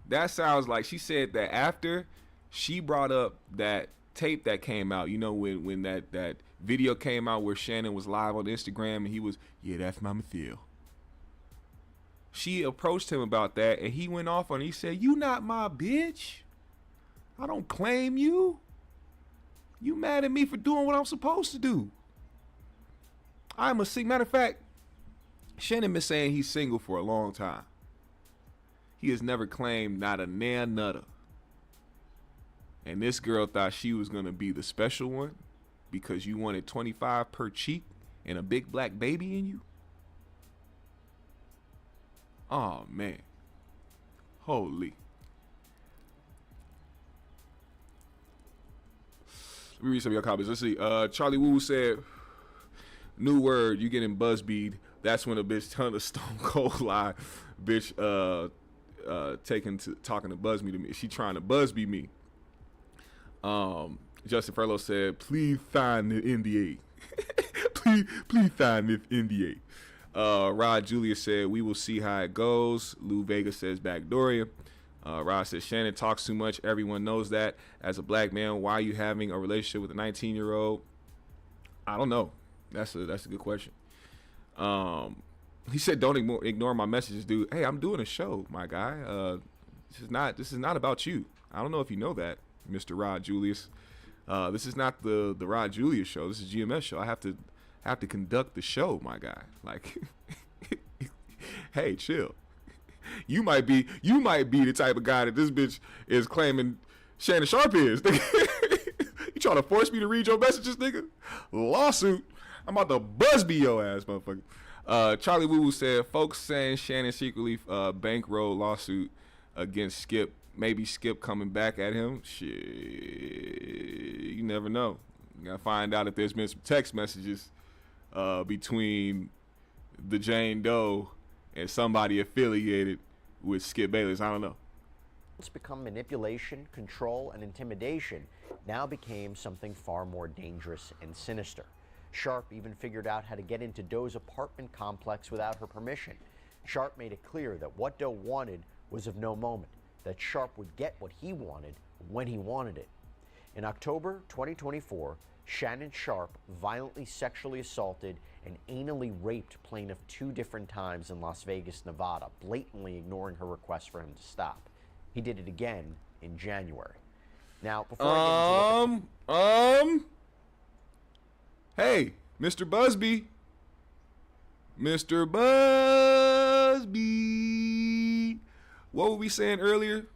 That sounds like she said that after she brought up that tape that came out, you know, when that video came out where Shannon was live on Instagram and he was, yeah, that's my Mathiel. She approached him about that and he went off on her. He said, you not my bitch. I don't claim you. You mad at me for doing what I'm supposed to do. I'm a single. Matter of fact, Shannon been saying he's single for a long time. He has never claimed not a nan nutter. And this girl thought she was going to be the special one because you wanted 25 per cheek and a big black baby in you. Oh, man. Holy. Let me read some of your comments. Let's see. Charlie Woo said, new word, you getting Buzbee. That's when a bitch turned a stone cold lie. Bitch talking to Buzbee to me. She trying to Buzbee me. Justin Furlow said, please sign the NDA. please sign this NDA. Rod Julius said, we will see how it goes. Lou Vega says, backdooria. Rod says, Shannon talks too much. Everyone knows that. As a black man, why are you having a relationship with a 19-year-old? I don't know. That's a good question. He said, don't ignore my messages, dude. Hey, I'm doing a show, my guy. This is not about you. I don't know if you know that, Mr. Rod Julius. This is not the Rod Julius show. This is GMS show. I have to conduct the show, my guy. Like, hey, chill. You might be the type of guy that this bitch is claiming Shannon Sharpe is. You trying to force me to read your messages, nigga? Lawsuit. I'm about to Buzbee your ass, motherfucker. Charlie Woo said, folks saying Shannon secretly bankroll lawsuit against Skip. Maybe Skip coming back at him. Shit, you never know. You gotta find out if there's been some text messages between the Jane Doe and somebody affiliated with Skip Bayless. I don't know. It's become manipulation, control, and intimidation now became something far more dangerous and sinister. Sharpe even figured out how to get into Doe's apartment complex without her permission. Sharpe made it clear that what Doe wanted was of no moment, that Sharpe would get what he wanted when he wanted it. In October 2024, Shannon Sharpe violently sexually assaulted and anally raped plaintiff 2 different times in Las Vegas, Nevada, blatantly ignoring her request for him to stop. He did it again in January. Now, before I get into hey, Mr. Buzbee. Mr. Buzbee. What were we saying earlier?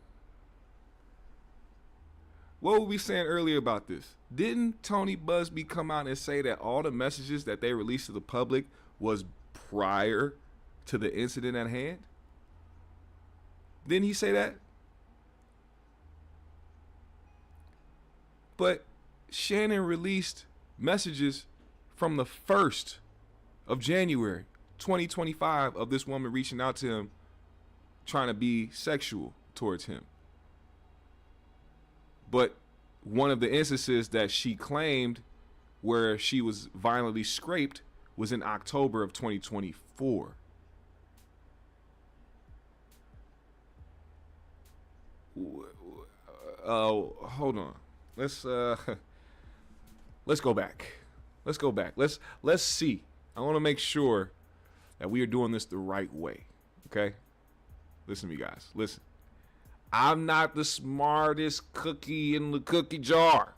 What were we saying earlier about this? Didn't Tony Buzbee come out and say that all the messages that they released to the public was prior to the incident at hand? Didn't he say that? But Shannon released messages from the 1st of January 2025 of this woman reaching out to him trying to be sexual towards him. But one of the instances that she claimed where she was violently scraped was in October of 2024. Hold on. Let's go back. Let's see. I want to make sure that we are doing this the right way. Okay? Listen to me, guys. Listen. I'm not the smartest cookie in the cookie jar.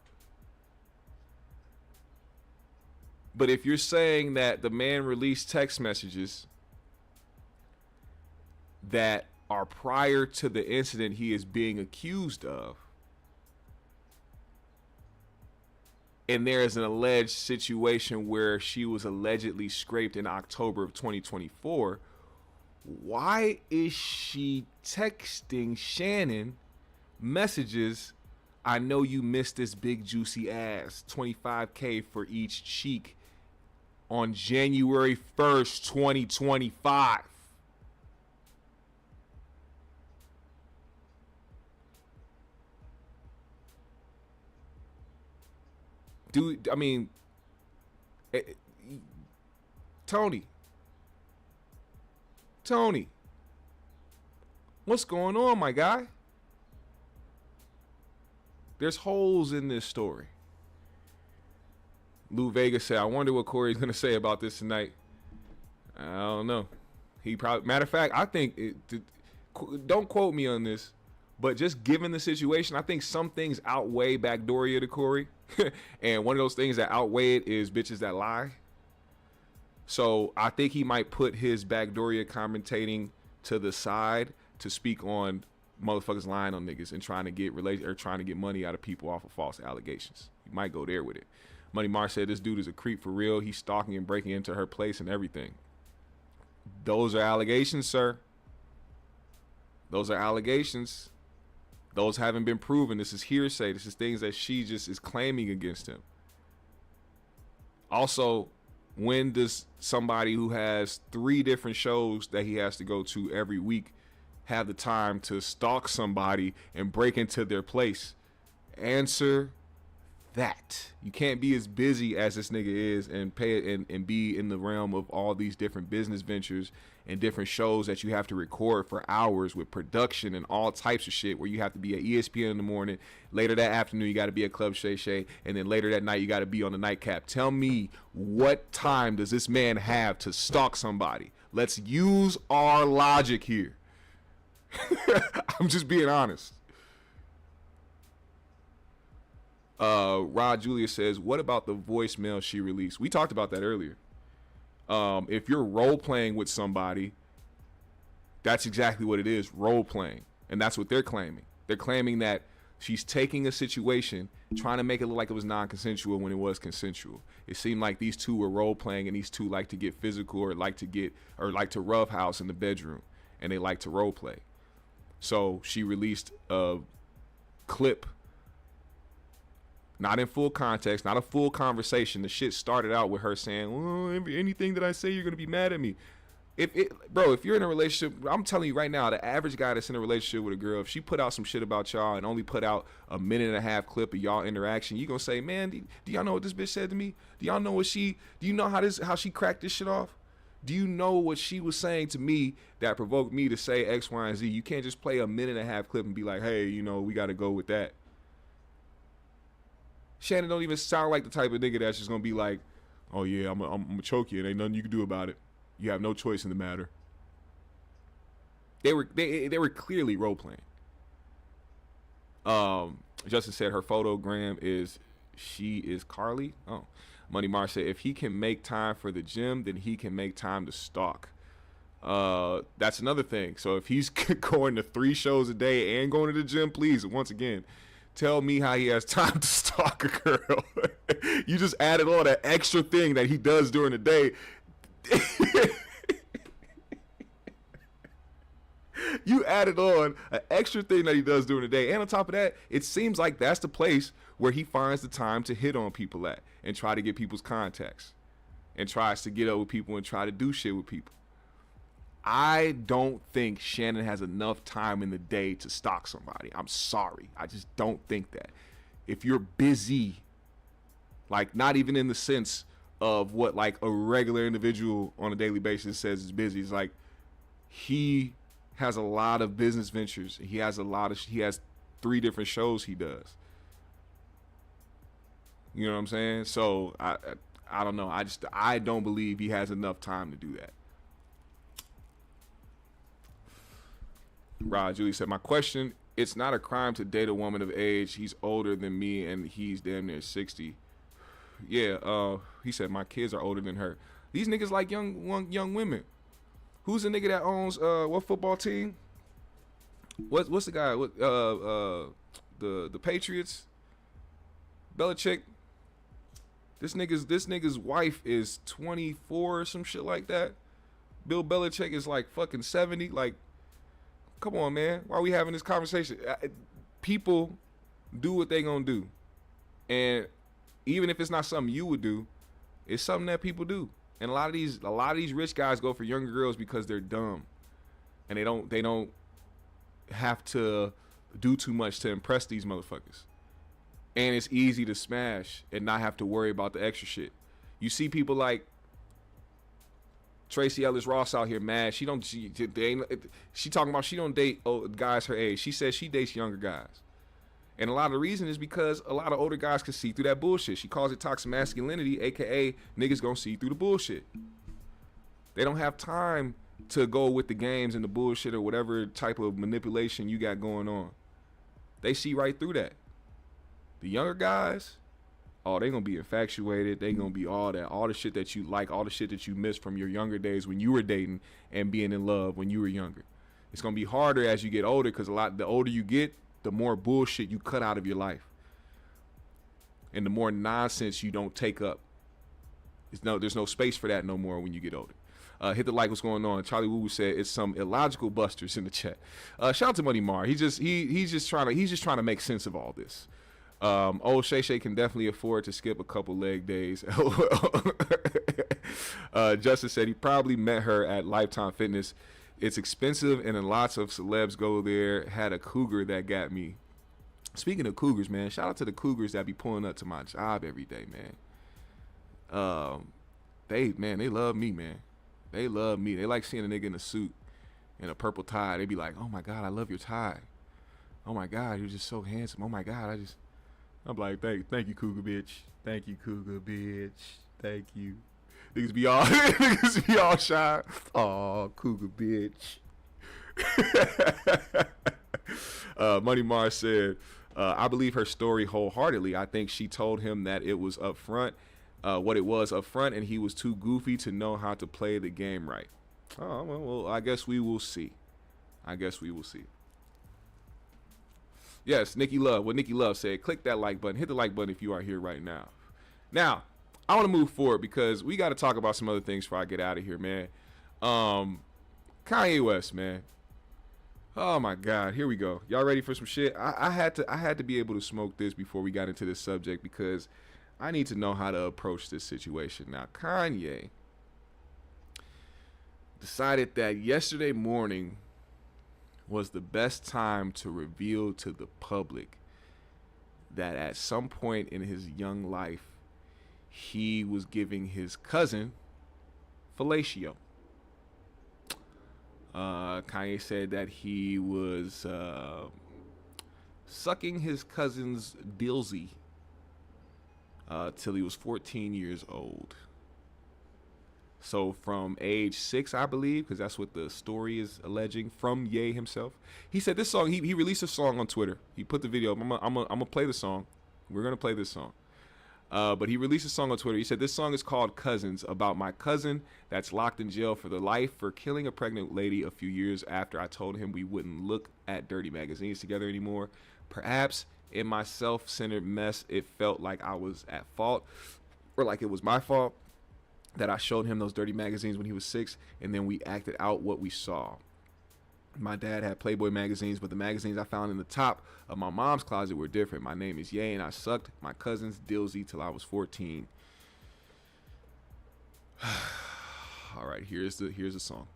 But if you're saying that the man released text messages that are prior to the incident he is being accused of, and there is an alleged situation where she was allegedly scraped in October of 2024, why is she texting Shannon messages, I know you missed this big juicy ass, $25K for each cheek, on January 1st, 2025? Dude, I mean, Tony, what's going on, my guy? There's holes in this story. Lou Vega said, I wonder what Corey's going to say about this tonight. I don't know. He probably, matter of fact, I think, don't quote me on this, but just given the situation, I think some things outweigh backdooria to Corey. And one of those things that outweigh it is bitches that lie. So I think he might put his backdooria commentating to the side to speak on motherfuckers lying on niggas and trying to get trying to get money out of people off of false allegations. He might go there with it. Money Mar said this dude is a creep for real. He's stalking and breaking into her place and everything. Those are allegations, sir. Those are allegations. Those haven't been proven. This is hearsay. This is things that she just is claiming against him. Also, when does somebody who has 3 different shows that he has to go to every week have the time to stalk somebody and break into their place? Answer that. You can't be as busy as this nigga is and pay and be in the realm of all these different business ventures and different shows that you have to record for hours with production and all types of shit, where you have to be at ESPN in the morning, later that afternoon you got to be at Club Shay Shay, and then later that night you got to be on the nightcap. Tell me, what time does this man have to stalk somebody? Let's use our logic here. I'm just being honest. Rod Julia says, what about the voicemail she released? We talked about that earlier. If you're role playing with somebody, that's exactly what it is, role playing. And that's what they're claiming. They're claiming that she's taking a situation, trying to make it look like it was non-consensual when it was consensual. It seemed like these two were role playing, and these two like to get physical or like to roughhouse in the bedroom, and they like to role play. So she released a clip, not in full context, not a full conversation. The shit started out with her saying, well, anything that I say, you're going to be mad at me. Bro, if you're in a relationship, I'm telling you right now, the average guy that's in a relationship with a girl, if she put out some shit about y'all and only put out a 1.5-minute clip of y'all interaction, you going to say, man, do y'all know what this bitch said to me? Do y'all know do you know how she cracked this shit off? Do you know what she was saying to me that provoked me to say X, Y, and Z? You can't just play a 1.5-minute clip and be like, hey, we got to go with that. Shannon don't even sound like the type of nigga that's just gonna be like, oh yeah, I'm gonna choke you and ain't nothing you can do about it. You have no choice in the matter. They were clearly role playing. Justin said her photogram is she is Carly. Oh, Money Mar said if he can make time for the gym, then he can make time to stalk. That's another thing. So if he's going to 3 shows a day and going to the gym, please, once again, tell me how he has time to stalk a girl. You just added on an extra thing that he does during the day. You added on an extra thing that he does during the day. And on top of that, it seems like that's the place where he finds the time to hit on people at and try to get people's contacts and tries to get up with people and try to do shit with people. I don't think Shannon has enough time in the day to stalk somebody. I'm sorry. I just don't think that. If you're busy, like not even in the sense of what like a regular individual on a daily basis says is busy. It's like he has a lot of business ventures. He has 3 different shows he does. You know what I'm saying? So I don't know. I don't believe he has enough time to do that. Rod Julie said, my question, it's not a crime to date a woman of age. He's older than me and he's damn near 60. He said my kids are older than her. These niggas like young women. Who's the nigga that owns what football team? What's the guy? What the Patriots? Belichick. This nigga's wife is 24 or some shit like that. Bill Belichick is like fucking 70. Like, come on, man. Why are we having this conversation? People do what they gonna do, and even if it's not something you would do, it's something that people do. And a lot of these rich guys go for younger girls because they're dumb, and they don't have to do too much to impress these motherfuckers. And it's easy to smash and not have to worry about the extra shit. You see people like Tracy Ellis Ross out here mad. She talking about she don't date guys her age. She says she dates younger guys. And a lot of the reason is because a lot of older guys can see through that bullshit. She calls it toxic masculinity, aka niggas gonna see through the bullshit. They don't have time to go with the games and the bullshit or whatever type of manipulation you got going on. They see right through that. The younger guys, they gonna be infatuated. They gonna be all that, all the shit that you like, all the shit that you missed from your younger days when you were dating and being in love when you were younger. It's gonna be harder as you get older because the older you get, the more bullshit you cut out of your life, and the more nonsense you don't take up. There's no space for that no more when you get older. Hit the like. What's going on? Charlie Woo said it's some illogical busters in the chat. Shout out to Money Mar. He's just trying to make sense of all this. Old Shay Shay can definitely afford to skip a couple leg days. Justice said he probably met her at Lifetime Fitness. It's expensive, and then lots of celebs go there. Had a cougar that got me. Speaking of cougars, man, shout out to the cougars that be pulling up to my job every day, man. They love me, man. They love me. They like seeing a nigga in a suit and a purple tie. They be like, oh my God, I love your tie. Oh my God, you're just so handsome. Oh my God, I'm like, thank you, cougar bitch. Thank you, cougar bitch. Thank you. Niggas be all shy. Oh, cougar bitch. Money Mars said, I believe her story wholeheartedly. I think she told him that it was up front, what it was up front, and he was too goofy to know how to play the game right. Oh, well, I guess we will see. Yes, Nikki Love. What Nikki Love said, click that like button. Hit the like button if you are here right now. Now, I want to move forward because we got to talk about some other things before I get out of here, man. Kanye West, man. Oh my God, here we go. Y'all ready for some shit? I had to be able to smoke this before we got into this subject because I need to know how to approach this situation. Now, Kanye decided that yesterday morning was the best time to reveal to the public that at some point in his young life, he was giving his cousin fellatio. Kanye said that he was sucking his cousin's dilsey till he was 14 years old. So from age 6, I believe, because that's what the story is alleging from Ye himself. He said this song, he released a song on Twitter. He put the video, I'm gonna play the song. We're gonna play this song. But he released a song on Twitter. He said, this song is called Cousins, about my cousin that's locked in jail for life for killing a pregnant lady a few years after I told him we wouldn't look at dirty magazines together anymore. Perhaps in my self-centered mess, it felt like I was at fault, or like it was my fault that I showed him those dirty magazines when he was 6, and then we acted out what we saw. My dad had Playboy magazines, but the magazines I found in the top of my mom's closet were different. My name is Ye, and I sucked my cousin's dilsey till I was 14. All right, here's the song.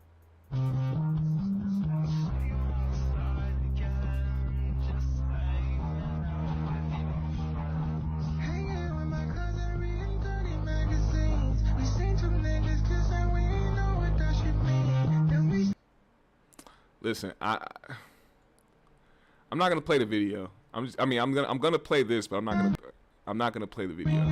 Listen, I'm not gonna play the video. I'm gonna play this, but I'm not gonna play the video.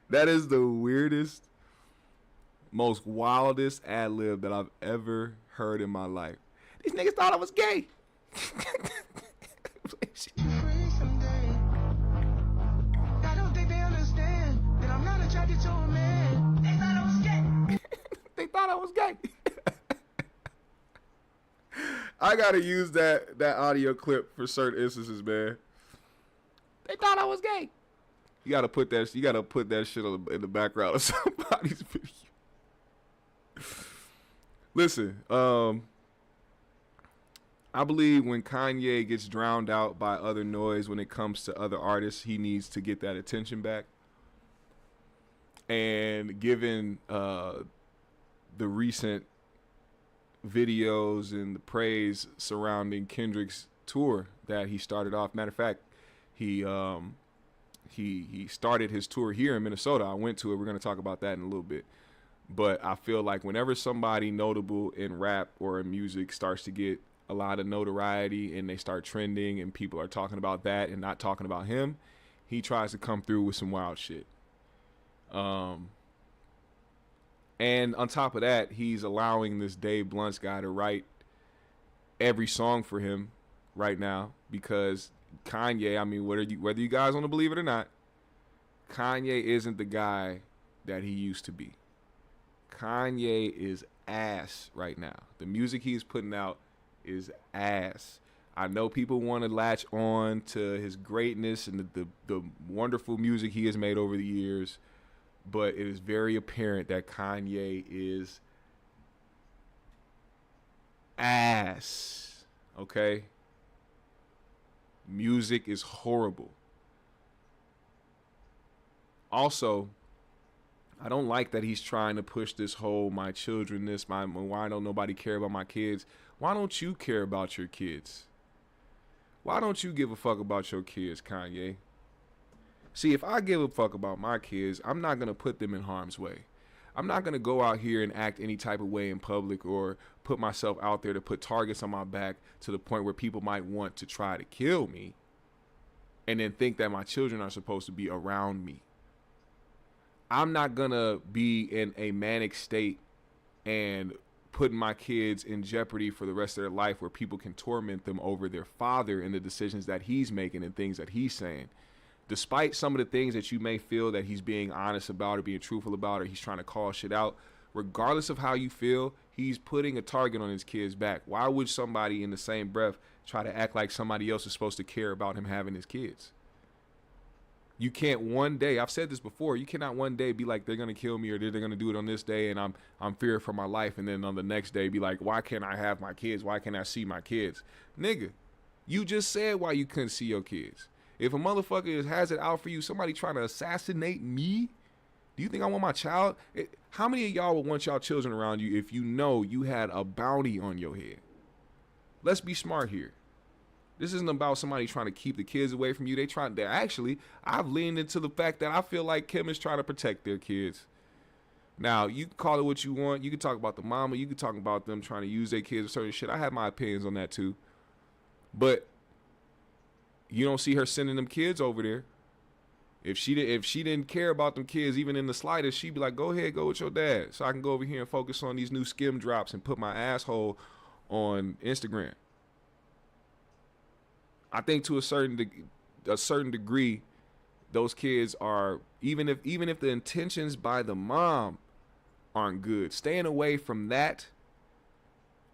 that is the weirdest, most wildest ad lib that I've ever heard in my life. These niggas thought I was gay. They thought I was gay. I gotta use that audio clip for certain instances, man. They thought I was gay. You gotta put that shit in the background of somebody's video. Listen, I believe when Kanye gets drowned out by other noise when it comes to other artists, he needs to get that attention back. And given the recent videos and the praise surrounding Kendrick's tour that he started off, matter of fact, he started his tour here in Minnesota. I went to it. We're going to talk about that in a little bit. But I feel like whenever somebody notable in rap or in music starts to get a lot of notoriety and they start trending and people are talking about that and not talking about him, he tries to come through with some wild shit. And on top of that, he's allowing this Dave Blunt's guy to write every song for him right now because Kanye, I mean, whether you guys want to believe it or not, Kanye isn't the guy that he used to be. Kanye is ass right now. The music he's putting out is ass. I know people want to latch on to his greatness and the wonderful music he has made over the years, but it is very apparent that Kanye is ass. Okay? Music is horrible. Also, I don't like that he's trying to push this whole my children, why don't nobody care about my kids? Why don't you care about your kids? Why don't you give a fuck about your kids, Kanye? See, if I give a fuck about my kids, I'm not going to put them in harm's way. I'm not going to go out here and act any type of way in public or put myself out there to put targets on my back to the point where people might want to try to kill me and then think that my children are supposed to be around me. I'm not going to be in a manic state and putting my kids in jeopardy for the rest of their life where people can torment them over their father and the decisions that he's making and things that he's saying. Despite some of the things that you may feel that he's being honest about or being truthful about or he's trying to call shit out, regardless of how you feel, he's putting a target on his kids' back. Why would somebody in the same breath try to act like somebody else is supposed to care about him having his kids? You can't one day, I've said this before, you cannot one day be like, they're going to kill me or they're going to do it on this day and I'm feared for my life. And then on the next day be like, why can't I have my kids? Why can't I see my kids? Nigga, you just said why you couldn't see your kids. If a motherfucker has it out for you, somebody trying to assassinate me, do you think I want my child? How many of y'all would want y'all children around you if you know you had a bounty on your head? Let's be smart here. This isn't about somebody trying to keep the kids away from you. I've leaned into the fact that I feel like Kim is trying to protect their kids. Now, you can call it what you want. You can talk about the mama. You can talk about them trying to use their kids for certain shit. I have my opinions on that too. But you don't see her sending them kids over there. If she didn't care about them kids even in the slightest, she'd be like, go ahead, go with your dad so I can go over here and focus on these new skim drops and put my asshole on Instagram. I think to a certain degree, those kids are, even if the intentions by the mom aren't good, staying away from that,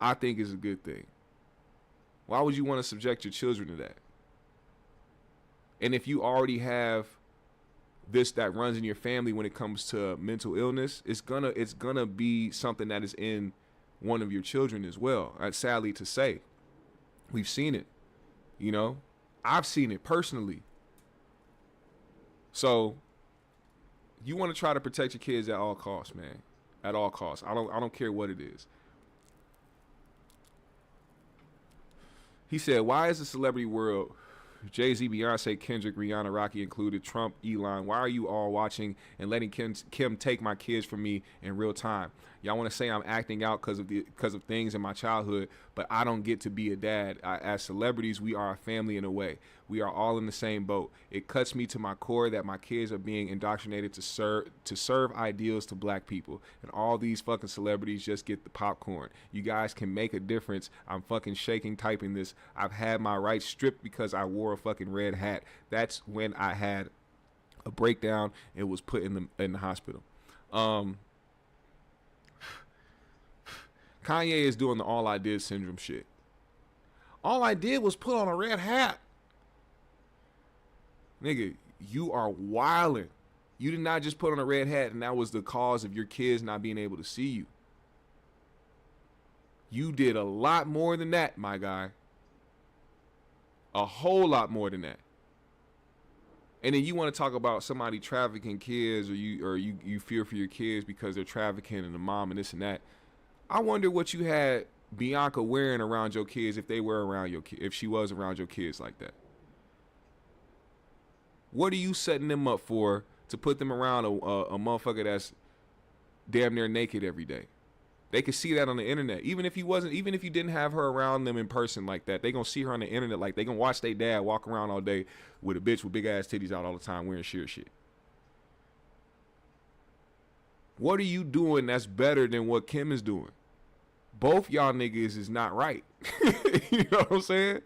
I think is a good thing. Why would you want to subject your children to that? And if you already have this that runs in your family when it comes to mental illness, it's gonna be something that is in one of your children as well. Sadly to say, we've seen it. You know, I've seen it personally. So you want to try to protect your kids at all costs, man. At all costs. I don't care what it is. He said, why is the celebrity world Jay-Z, Beyonce, Kendrick, Rihanna, Rocky included, Trump, Elon. Why are you all watching and letting Kim take my kids from me in real time? Y'all want to say I'm acting out because of things in my childhood, but I don't get to be a dad. As celebrities, we are a family in a way. We are all in the same boat. It cuts me to my core that my kids are being indoctrinated to serve ideals to black people, and all these fucking celebrities just get the popcorn. You guys can make a difference. I'm fucking shaking typing this. I've had my rights stripped because I wore a fucking red hat. That's when I had a breakdown and was put in the hospital. Kanye is doing the all I did syndrome shit. All I did was put on a red hat. Nigga, you are wildin'. You did not just put on a red hat and that was the cause of your kids not being able to see you. You did a lot more than that, my guy. A whole lot more than that. And then you want to talk about somebody trafficking kids, or you fear for your kids because they're trafficking and the mom and this and that. I wonder what you had Bianca wearing around your kids if they were around your if she was around your kids like that. What are you setting them up for to put them around a motherfucker that's damn near naked every day? They could see that on the internet. Even if you didn't have her around them in person like that, they gonna see her on the internet. Like, they gonna watch their dad walk around all day with a bitch with big ass titties out all the time wearing sheer shit. What are you doing that's better than what Kim is doing? Both y'all niggas is not right. You know what I'm saying?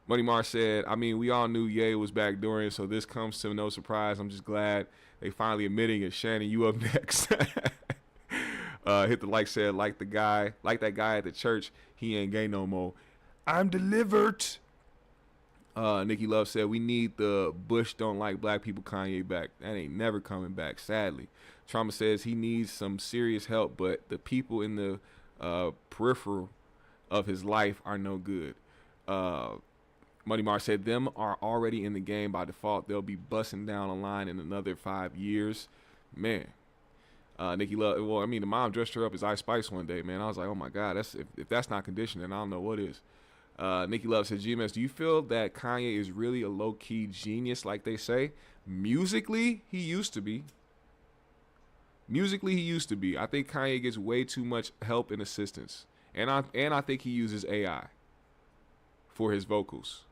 Money Mar said, I mean, we all knew Ye was backdooring, so this comes to no surprise. I'm just glad they finally admitting it. Shannon, you up next. Hit the like, said, like that guy at the church, he ain't gay no more. I'm delivered. Nikki Love said, we need the Bush don't like black people Kanye back. That ain't never coming back, sadly. Trauma says he needs some serious help, but the people in the peripheral of his life are no good. Money Mar said, them are already in the game by default. They'll be busting down a line in another 5 years. Man. Nikki Love, well, I mean, the mom dressed her up as Ice Spice one day, man. I was like, oh my God, that's if that's not conditioning, I don't know what is. Nikki Love said, GMS, do you feel that Kanye is really a low-key genius like they say? Musically, he used to be. I think Kanye gets way too much help and assistance. And I think he uses AI for his vocals.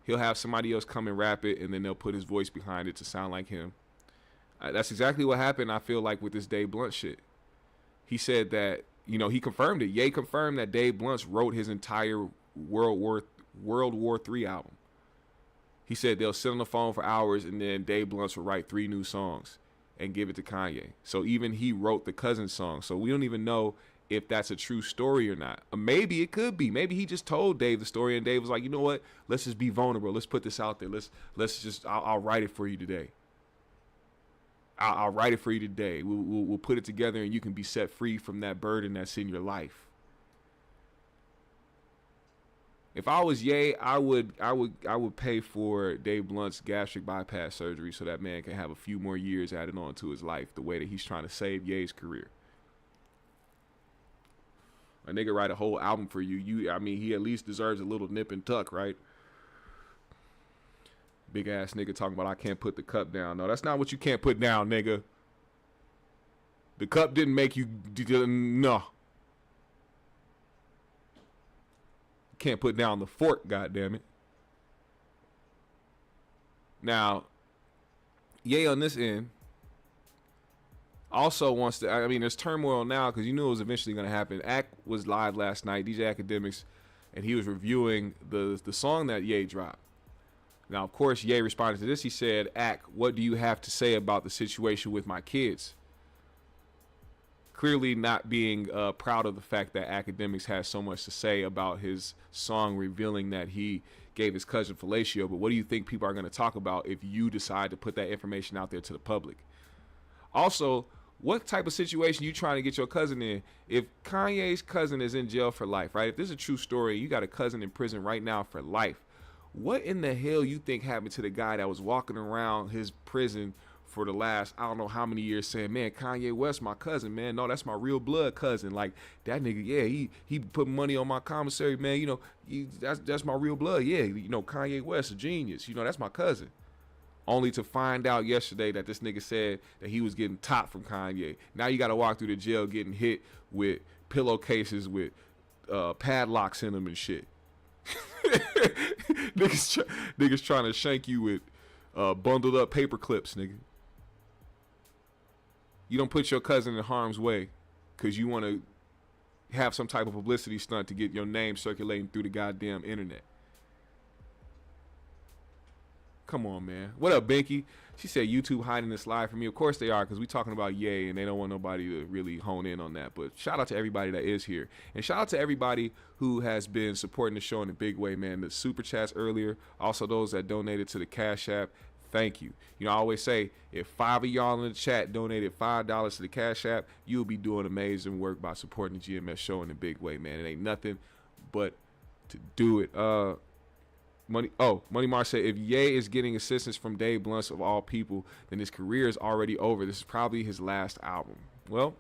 He'll have somebody else come and rap it, and then they'll put his voice behind it to sound like him. That's exactly what happened, I feel like, with this Dave Blunt shit. He said that, you know, he confirmed it. Ye confirmed that Dave Blunt wrote his entire World War III album. He said they'll sit on the phone for hours, and then Dave Blunt will write 3 new songs and give it to Kanye. So even he wrote the Cousin song. So we don't even know if that's a true story or not. Maybe it could be. Maybe he just told Dave the story, and Dave was like, you know what? Let's just be vulnerable. Let's put this out there. Let's just, I'll write it for you today. I'll write it for you today. We'll put it together, and you can be set free from that burden that's in your life. If I was Ye, I would pay for Dave Blunt's gastric bypass surgery so that man can have a few more years added on to his life, the way that he's trying to save Ye's career. A nigga write a whole album for you. I mean, he at least deserves a little nip and tuck, right? Big ass nigga talking about I can't put the cup down. No, that's not what you can't put down, nigga. The cup didn't make you, no. Can't put down the fork, goddammit. Now, Ye on this end also wants to, I mean, there's turmoil now because you knew it was eventually going to happen. Ak was live last night, DJ Academics, and he was reviewing the song that Ye dropped. Now, of course, Ye responded to this. He said, Ak, what do you have to say about the situation with my kids? Clearly not being proud of the fact that Academics has so much to say about his song revealing that he gave his cousin fellatio. But what do you think people are going to talk about if you decide to put that information out there to the public? Also, what type of situation you trying to get your cousin in? If Kanye's cousin is in jail for life, right? If this is a true story, you got a cousin in prison right now for life. What in the hell you think happened to the guy that was walking around his prison for the last, I don't know how many years, saying, man, Kanye West, my cousin, man. No, that's my real blood cousin. Like, that nigga, yeah, he put money on my commissary, man. You know, that's my real blood. Yeah, you know, Kanye West, a genius. You know, that's my cousin. Only to find out yesterday that this nigga said that he was getting top from Kanye. Now you got to walk through the jail getting hit with pillowcases with padlocks in them and shit. niggas trying to shank you with bundled up paper clips, nigga. You don't put your cousin in harm's way because you want to have some type of publicity stunt to get your name circulating through the goddamn internet. Come on, man. What up, Binky? She said YouTube hiding this live from me. Of course they are, because we talking about Ye and they don't want nobody to really hone in on that. But shout out to everybody that is here. And shout out to everybody who has been supporting the show in a big way, man. The super chats earlier, also those that donated to the Cash App. Thank you. You know, I always say, if 5 of y'all in the chat donated $5 to the Cash App, you'll be doing amazing work by supporting the GMS show in a big way, man. It ain't nothing but to do it. Money Mar said, if Ye is getting assistance from Dave Blunts of all people, then his career is already over. This is probably his last album. Well,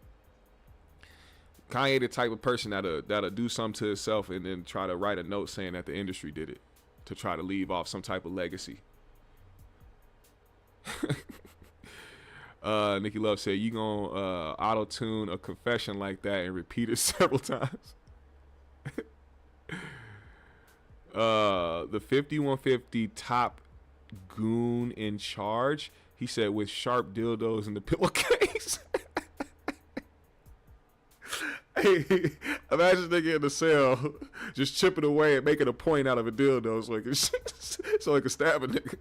Kanye the type of person that'll do something to himself and then try to write a note saying that the industry did it to try to leave off some type of legacy. Nikki Love said, you gonna auto-tune a confession like that and repeat it several times. The 5150 top goon in charge, he said, with sharp dildos in the pillowcase. Hey, imagine nigga in the cell just chipping away and making a point out of a dildo so he can stab a nigga.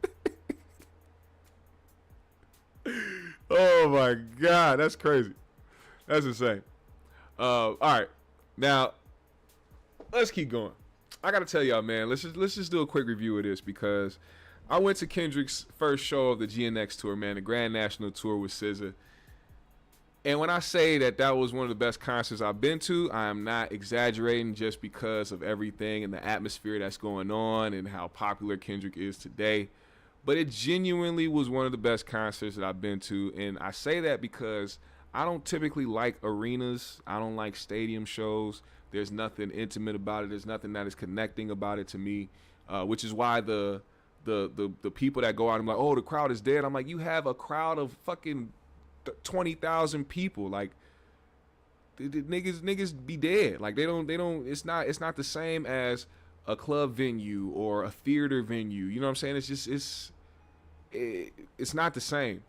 Oh my God, that's crazy. That's insane. All right, now let's keep going. I gotta tell y'all, man, let's just do a quick review of this, because I went to Kendrick's first show of the GNX tour, man, the Grand National Tour with SZA. And when I say that was one of the best concerts I've been to, I am not exaggerating, just because of everything and the atmosphere that's going on and how popular Kendrick is today. But it genuinely was one of the best concerts that I've been to. And I say that because I don't typically like arenas. I don't like stadium shows. There's nothing intimate about it. There's nothing that is connecting about it to me, which is why the people that go out and like, oh, the crowd is dead. I'm like, you have a crowd of fucking 20,000 people. Like, the niggas be dead. Like, they don't. It's not the same as a club venue or a theater venue. You know what I'm saying? It's just it's not the same.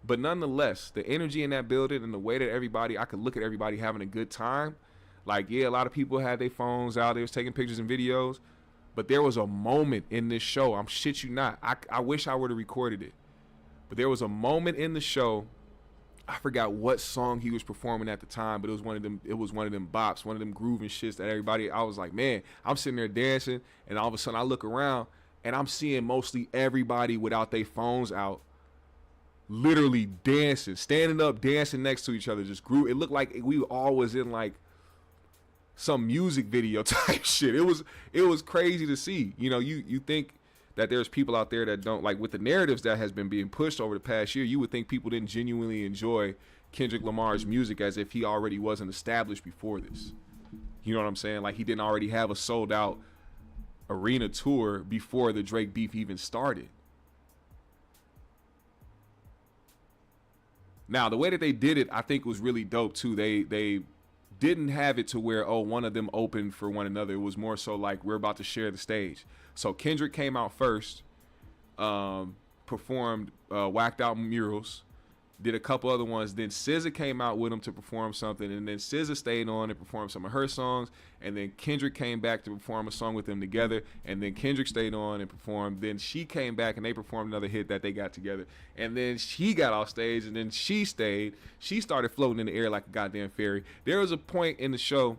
But nonetheless, the energy in that building and the way that I could look at everybody having a good time. Like, yeah, a lot of people had their phones out. They was taking pictures and videos. But there was a moment in this show. I'm shit you not. I wish I would have recorded it. But there was a moment in the show. I forgot what song he was performing at the time, but it was one of them bops, one of them grooving shits that everybody, I was like, man, I'm sitting there dancing, and all of a sudden I look around and I'm seeing mostly everybody without their phones out, literally dancing, standing up, dancing next to each other, just groove. It looked like we all was in like some music video type shit. It was crazy to see. You know, you think that there's people out there that don't, like, with the narratives that has been being pushed over the past year, you would think people didn't genuinely enjoy Kendrick Lamar's music as if he already wasn't established before this. You know what I'm saying? Like, he didn't already have a sold out arena tour before the Drake beef even started. Now, the way that they did it, I think was really dope too. They didn't have it to where, oh, one of them opened for one another. It was more so like, we're about to share the stage. So Kendrick came out first, performed Whacked Out Murals, did a couple other ones. Then SZA came out with him to perform something, and then SZA stayed on and performed some of her songs. And then Kendrick came back to perform a song with them together, and then Kendrick stayed on and performed. Then she came back and they performed another hit that they got together. And then she got off stage, and then she stayed. She started floating in the air like a goddamn fairy. There was a point in the show,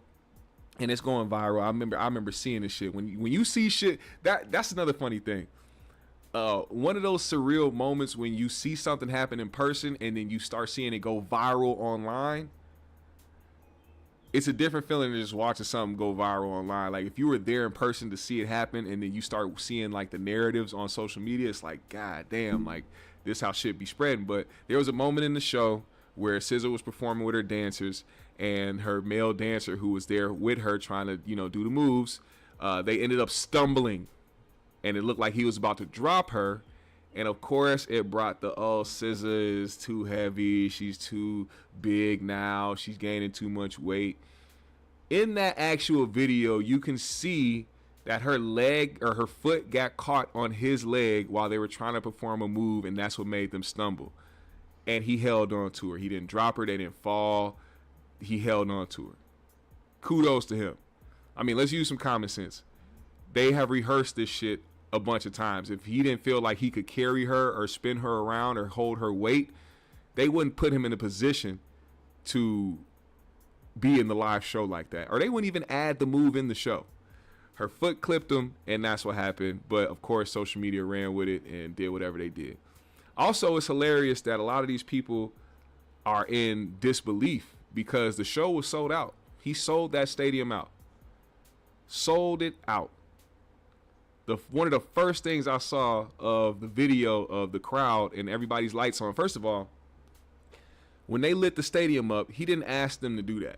and it's going viral. I remember seeing this shit. When you see shit, that's another funny thing. One of those surreal moments when you see something happen in person and then you start seeing it go viral online. It's a different feeling than just watching something go viral online. Like, if you were there in person to see it happen and then you start seeing like the narratives on social media, it's like, god damn, like, this how shit be spreading. But there was a moment in the show where SZA was performing with her dancers, and her male dancer who was there with her trying to, you know, do the moves, they ended up stumbling, and it looked like he was about to drop her. And of course it brought the, oh, SZA is too heavy, she's too big now, she's gaining too much weight. In that actual video, you can see that her leg or her foot got caught on his leg while they were trying to perform a move, and that's what made them stumble. And he held on to her. He didn't drop her, they didn't fall. He held on to her. Kudos to him. I mean, let's use some common sense. They have rehearsed this shit a bunch of times. If he didn't feel like he could carry her or spin her around or hold her weight, they wouldn't put him in a position to be in the live show like that. Or they wouldn't even add the move in the show. Her foot clipped him, and that's what happened. But of course, social media ran with it and did whatever they did. Also, it's hilarious that a lot of these people are in disbelief because the show was sold out. He sold that stadium out. Sold it out. One of the first things I saw of the video of the crowd and everybody's lights on, first of all, when they lit the stadium up, he didn't ask them to do that.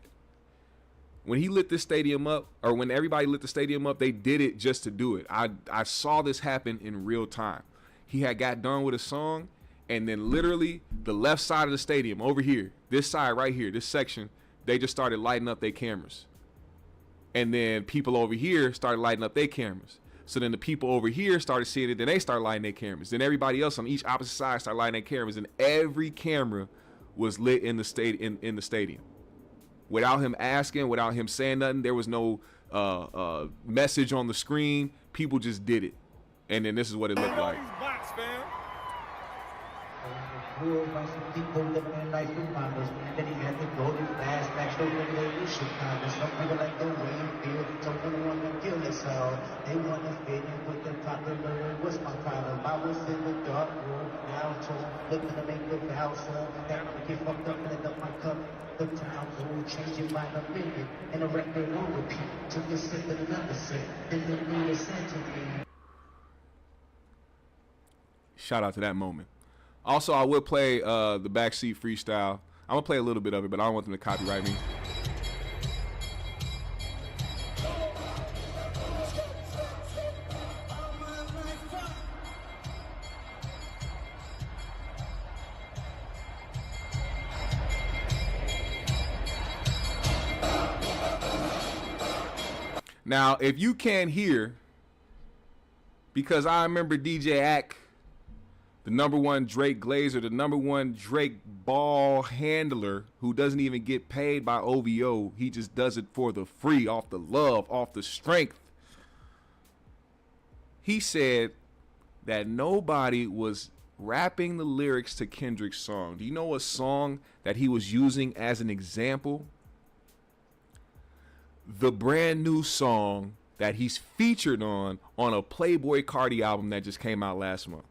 When he lit this stadium up, or when everybody lit the stadium up, they did it just to do it. I saw this happen in real time. He had got done with a song, and then literally the left side of the stadium over here, this side right here, this section, they just started lighting up their cameras. And then people over here started lighting up their cameras. So then the people over here started seeing it, then they started lighting their cameras. Then everybody else on each opposite side started lighting their cameras, and every camera was lit in the stadium. Without him asking, without him saying nothing, there was no message on the screen. People just did it. And then this is what it looked like. Ruled by some people living life in models. Then he had to go to fast, back to the way in Chicago. Some people like the way you feel, some people want to kill themselves. They want to fit in with the popular. What's my problem? I was in the dark room, now torn, looking to make the vow song. That I get fucked up and end up my cup. The town will change your mind a minute, and a record won't repeat. Took a sip and another sip, then the new is sent to me. Shout out to that moment. Also, I would play the Backseat Freestyle. I'm going to play a little bit of it, but I don't want them to copyright me. Now, if you can't hear, because I remember DJ Ack, the #1 Drake Glazer, the #1 Drake ball handler who doesn't even get paid by OVO. He just does it for the free, off the love, off the strength. He said that nobody was rapping the lyrics to Kendrick's song. Do you know a song that he was using as an example? The brand new song that he's featured on a Playboi Carti album that just came out last month.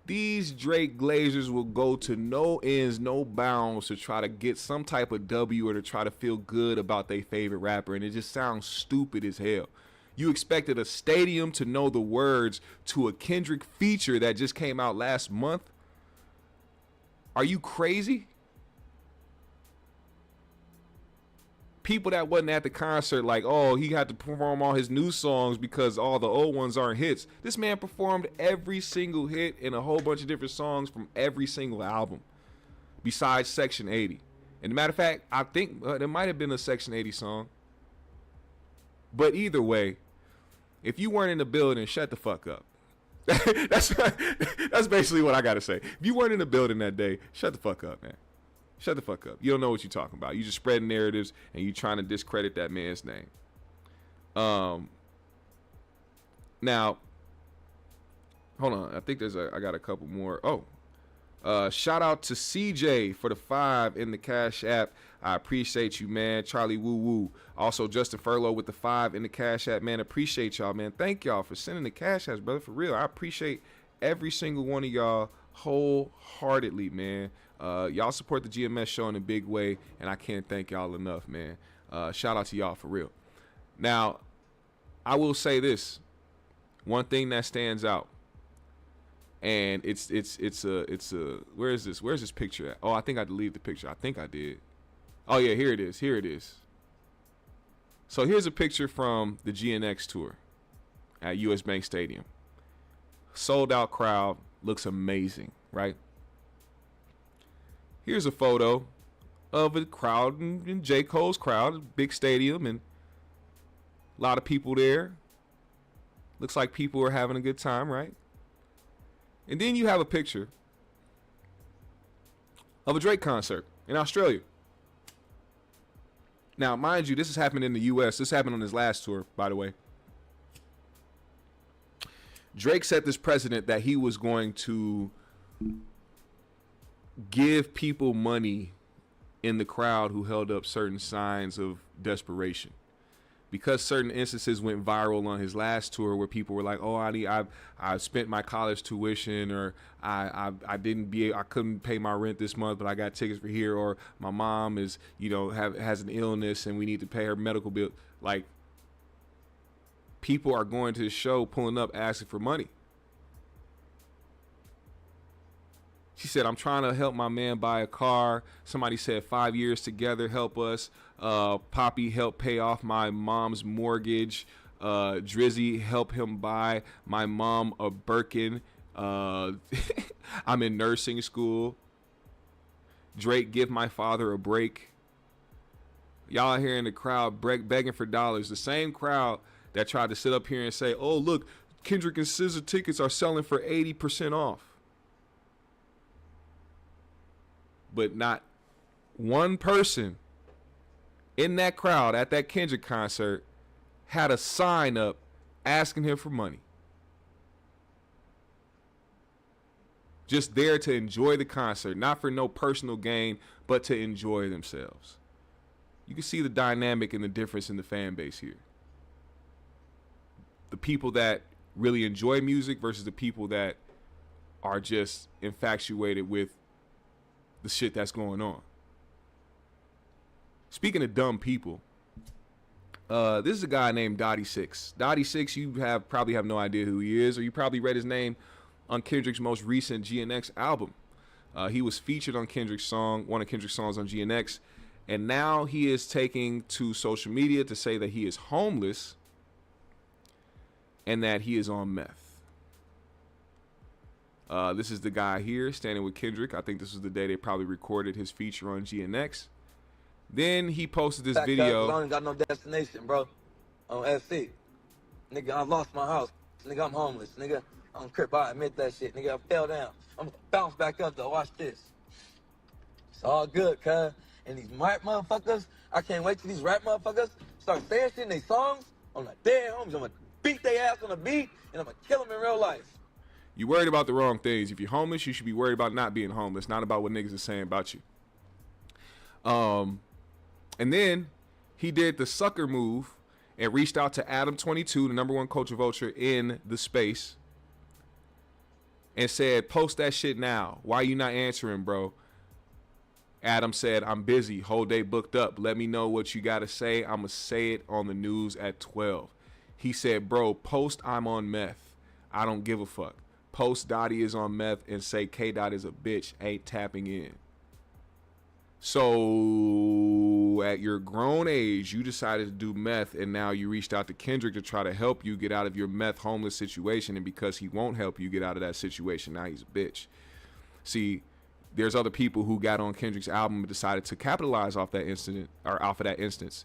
These Drake Glazers will go to no ends, no bounds to try to get some type of W or to try to feel good about their favorite rapper, and it just sounds stupid as hell. You expected a stadium to know the words to a Kendrick feature that just came out last month? Are you crazy? People that wasn't at the concert like, oh, he had to perform all his new songs because all the old ones aren't hits. This man performed every single hit in a whole bunch of different songs from every single album besides Section 80. And matter of fact, I think there might have been a Section 80 song. But either way, if you weren't in the building, shut the fuck up. That's basically what I got to say. If you weren't in the building that day, shut the fuck up, man. Shut the fuck up. You don't know what you're talking about. You just spreading narratives and you trying to discredit that man's name. Now, hold on. I think I got a couple more. Shout out to CJ for the 5 in the Cash App. I appreciate you, man. Charlie Woo Woo. Also, Justin Furlow with the 5 in the Cash App, man. Appreciate y'all, man. Thank y'all for sending the Cash Apps, brother. For real. I appreciate every single one of y'all wholeheartedly, man. Y'all support the GMS show in a big way, and I can't thank y'all enough, man. Shout out to y'all for real. Now, I will say this. One thing that stands out, And it's a where is this picture at? Oh, I think I deleted the picture. I think I did. Oh yeah, here it is. So here's a picture from the GNX tour at US Bank Stadium. Sold out crowd, looks amazing, right? Here's a photo of a crowd in J. Cole's crowd, big stadium, and a lot of people there. Looks like people are having a good time, right? And then you have a picture of a Drake concert in Australia. Now, mind you, this has happened in the U.S. This happened on his last tour, by the way. Drake set this precedent that he was going to give people money in the crowd who held up certain signs of desperation. Because certain instances went viral on his last tour where people were like, "Oh, I spent my college tuition," or I couldn't pay my rent this month, but I got tickets for here," or "My mom is, has an illness and we need to pay her medical bill." Like, people are going to the show, pulling up, asking for money. She said, "I'm trying to help my man buy a car." Somebody said 5 years together, help us. Poppy help pay off my mom's mortgage. Drizzy help him buy my mom a Birkin. I'm in nursing school. Drake, give my father a break. Y'all here in the crowd begging for dollars. The same crowd that tried to sit up here and say, "Oh, look, Kendrick and SZA tickets are selling for 80% off." But not one person in that crowd at that Kendrick concert had a sign up asking him for money. Just there to enjoy the concert, not for no personal gain, but to enjoy themselves. You can see the dynamic and the difference in the fan base here. The people that really enjoy music versus the people that are just infatuated with the shit that's going on. Speaking of dumb people, this is a guy named Dottie Six. Dottie Six, you probably have no idea who he is, or you probably read his name on Kendrick's most recent GNX album. He was featured on one of Kendrick's songs on GNX, and now he is taking to social media to say that he is homeless and that he is on meth. This is the guy here standing with Kendrick. I think this was the day they probably recorded his feature on GNX. Then he posted this video. I ain't got no destination, bro. On SC. Nigga, I lost my house. Nigga, I'm homeless. Nigga, I'm crip. I admit that shit. Nigga, I fell down. I'm gonna bounce back up though. Watch this. It's all good, cuz. And these rap motherfuckers, I can't wait till these rap motherfuckers start saying shit in their songs. I'm like, dead homies. I'm gonna beat their ass on the beat, and I'm gonna kill them in real life. You're worried about the wrong things. If you're homeless, you should be worried about not being homeless, not about what niggas are saying about you. And then he did the sucker move and reached out to Adam22, the #1 culture vulture in the space, and said, "Post that shit now. Why you not answering, bro?" Adam said, "I'm busy. Whole day booked up. Let me know what you got to say. I'm going to say it on the news at 12. He said, "Bro, post I'm on meth. I don't give a fuck. Post Dottie is on meth and say K-Dot is a bitch. Ain't tapping in." So at your grown age, you decided to do meth, and now you reached out to Kendrick to try to help you get out of your meth homeless situation, and because he won't help you get out of that situation, now he's a bitch. See, there's other people who got on Kendrick's album and decided to capitalize off that incident, or off of that instance.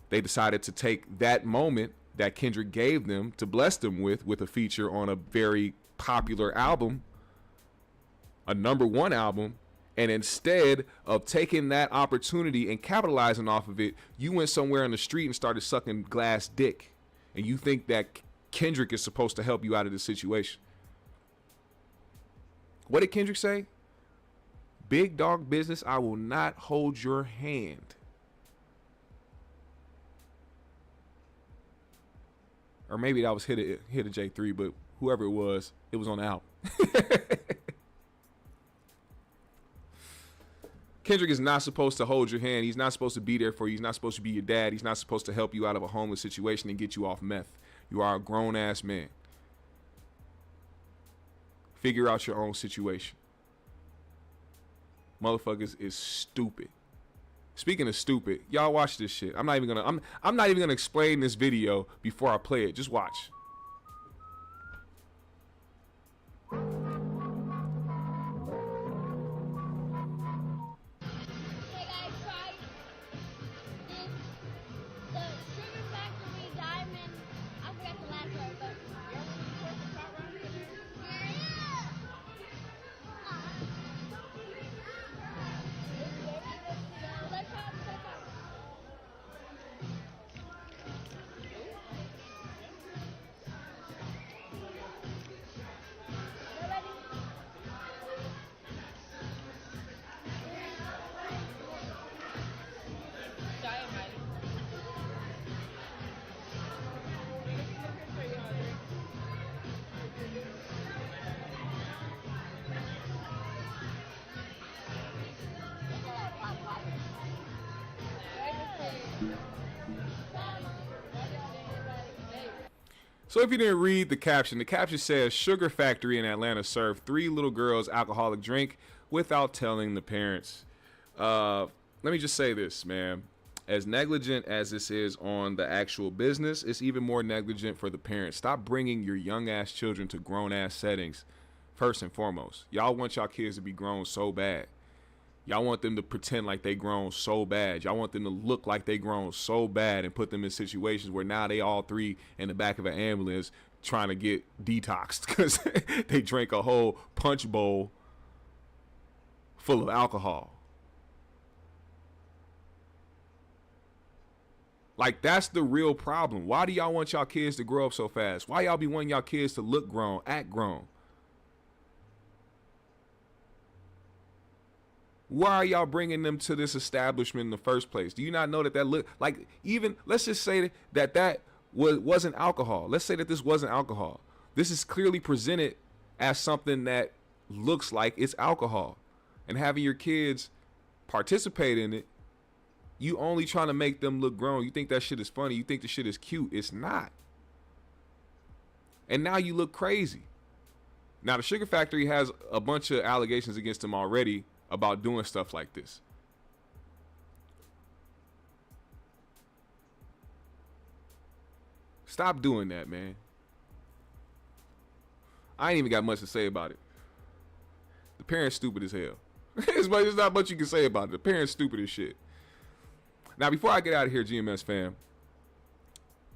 They decided to take that moment that Kendrick gave them to bless them with a feature on a very popular album, a #1 album, and instead of taking that opportunity and capitalizing off of it, you went somewhere on the street and started sucking glass dick, and you think that Kendrick is supposed to help you out of this situation. What did Kendrick say? "Big dog business, I will not hold your hand." Or maybe that was Hit a J3, but whoever it was on the album. Kendrick is not supposed to hold your hand. He's not supposed to be there for you. He's not supposed to be your dad. He's not supposed to help you out of a homeless situation and get you off meth. You are a grown-ass man. figure out your own situation. Motherfuckers is stupid. Speaking of stupid, y'all watch this shit. I'm not even gonna explain this video before I play it. Just watch. So if you didn't read the caption says Sugar Factory in Atlanta served 3 little girls alcoholic drink without telling the parents. Let me just say this, man. As negligent as this is on the actual business, it's even more negligent for the parents. Stop bringing your young ass children to grown ass settings. First and foremost, y'all want y'all kids to be grown so bad. Y'all want them to pretend like they grown so bad. Y'all want them to look like they grown so bad and put them in situations where now they all 3 in the back of an ambulance trying to get detoxed because they drank a whole punch bowl full of alcohol. Like, that's the real problem. Why do y'all want y'all kids to grow up so fast? Why y'all be wanting y'all kids to look grown, act grown? Why are y'all bringing them to this establishment in the first place? Do you not know that look like, even, let's just say that wasn't alcohol. Let's say that this wasn't alcohol. This is clearly presented as something that looks like it's alcohol. And having your kids participate in it, you only trying to make them look grown. You think that shit is funny. You think the shit is cute. It's not. And now you look crazy. Now the Sugar Factory has a bunch of allegations against them already about doing stuff like this. Stop doing that, man. I ain't even got much to say about it. The parents stupid as hell. There's not much you can say about it. The parents stupid as shit. Now, before I get out of here, GMS fam,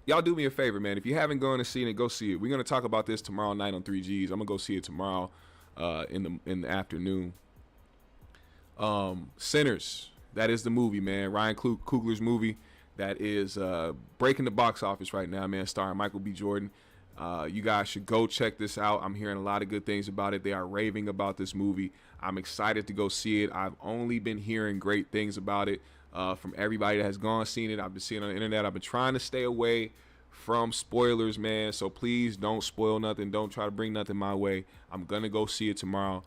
y'all do me a favor, man. If you haven't gone to see it, go see it. We're going to talk about this tomorrow night on 3Gs. I'm going to go see it tomorrow in the afternoon. Sinners, that is the movie, man. Ryan Coogler's movie that is breaking the box office right now, man, starring Michael B. Jordan. You guys should go check this out. I'm hearing a lot of good things about it. They are raving about this movie. I'm excited to go see it. I've only been hearing great things about it from everybody that has gone seen it. I've been seeing it on the internet. I've been trying to stay away from spoilers, man. So please don't spoil nothing. Don't try to bring nothing my way. I'm going to go see it tomorrow.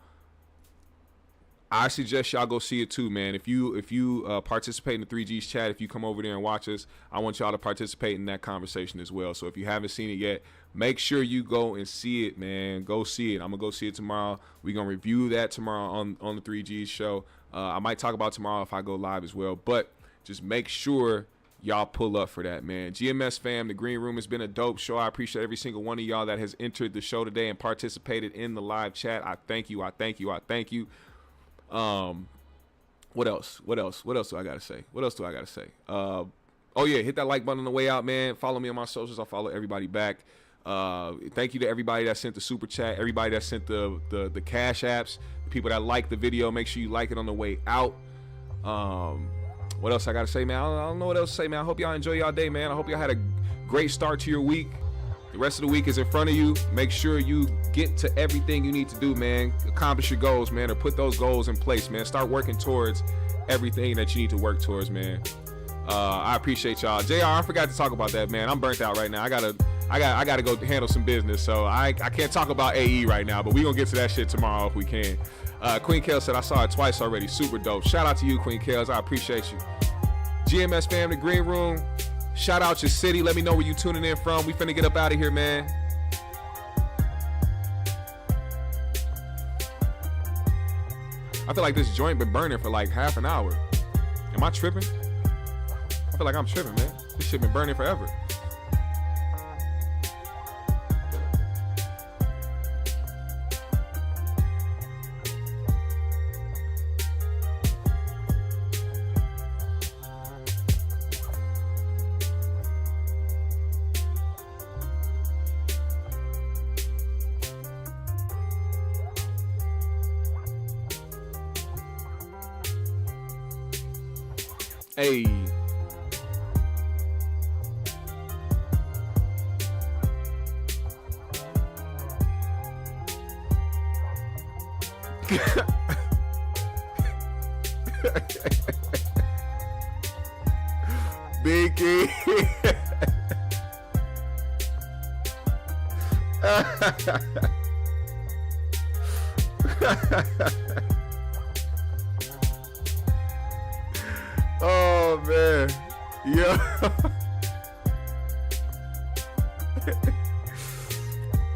I suggest y'all go see it too, man. If you participate in the 3Gs chat, if you come over there and watch us, I want y'all to participate in that conversation as well. So if you haven't seen it yet, make sure you go and see it, man. Go see it. I'm going to go see it tomorrow. We're going to review that tomorrow on the 3Gs show. I might talk about tomorrow if I go live as well. But just make sure y'all pull up for that, man. GMS fam, the Green Room has been a dope show. I appreciate every single one of y'all that has entered the show today and participated in the live chat. I thank you. I thank you. I thank you. What else do I gotta say? Oh yeah, hit that like button on the way out, man. Follow me on my socials. I'll follow everybody back. Thank you to everybody that sent the super chat, everybody that sent the cash apps, the people that liked the video. Make sure you like it on the way out. What else I gotta say, man? I don't know what else to say, man. I hope y'all enjoy y'all day, man. I hope y'all had a great start to your week. The rest of the week is in front of you. Make sure you get to everything you need to do, man. Accomplish your goals, man, or put those goals in place, man. Start working towards everything that you need to work towards, man. I appreciate y'all. JR, I forgot to talk about that, man. I'm burnt out right now. I gotta go handle some business, so I can't talk about AE right now, but we gonna get to that shit tomorrow if we can. Queen Kale said I saw it twice already. Super dope. Shout out to you, Queen Kales. I appreciate you. GMS fam, the Green Room. Shout out your city. Let me know where you tuning in from. We finna get up out of here, man. I feel like this joint been burning for like half an hour. Am I tripping? I feel like I'm tripping, man. This shit been burning forever. Hey. Biggie. Oh man, yeah.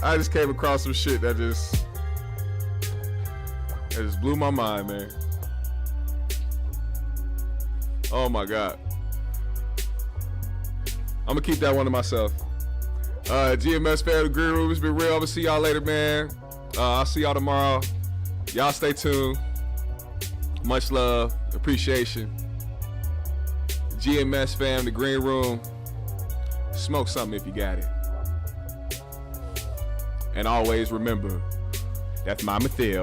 I just came across some shit that just blew my mind, man. Oh my God. I'm gonna keep that one to myself. GMS fan, the Green Room, it's been real. I'm gonna see y'all later, man. I'll see y'all tomorrow. Y'all stay tuned. Much love, appreciation. GMS fam, the Green Room. Smoke something if you got it. And always remember, that's Mama Theo.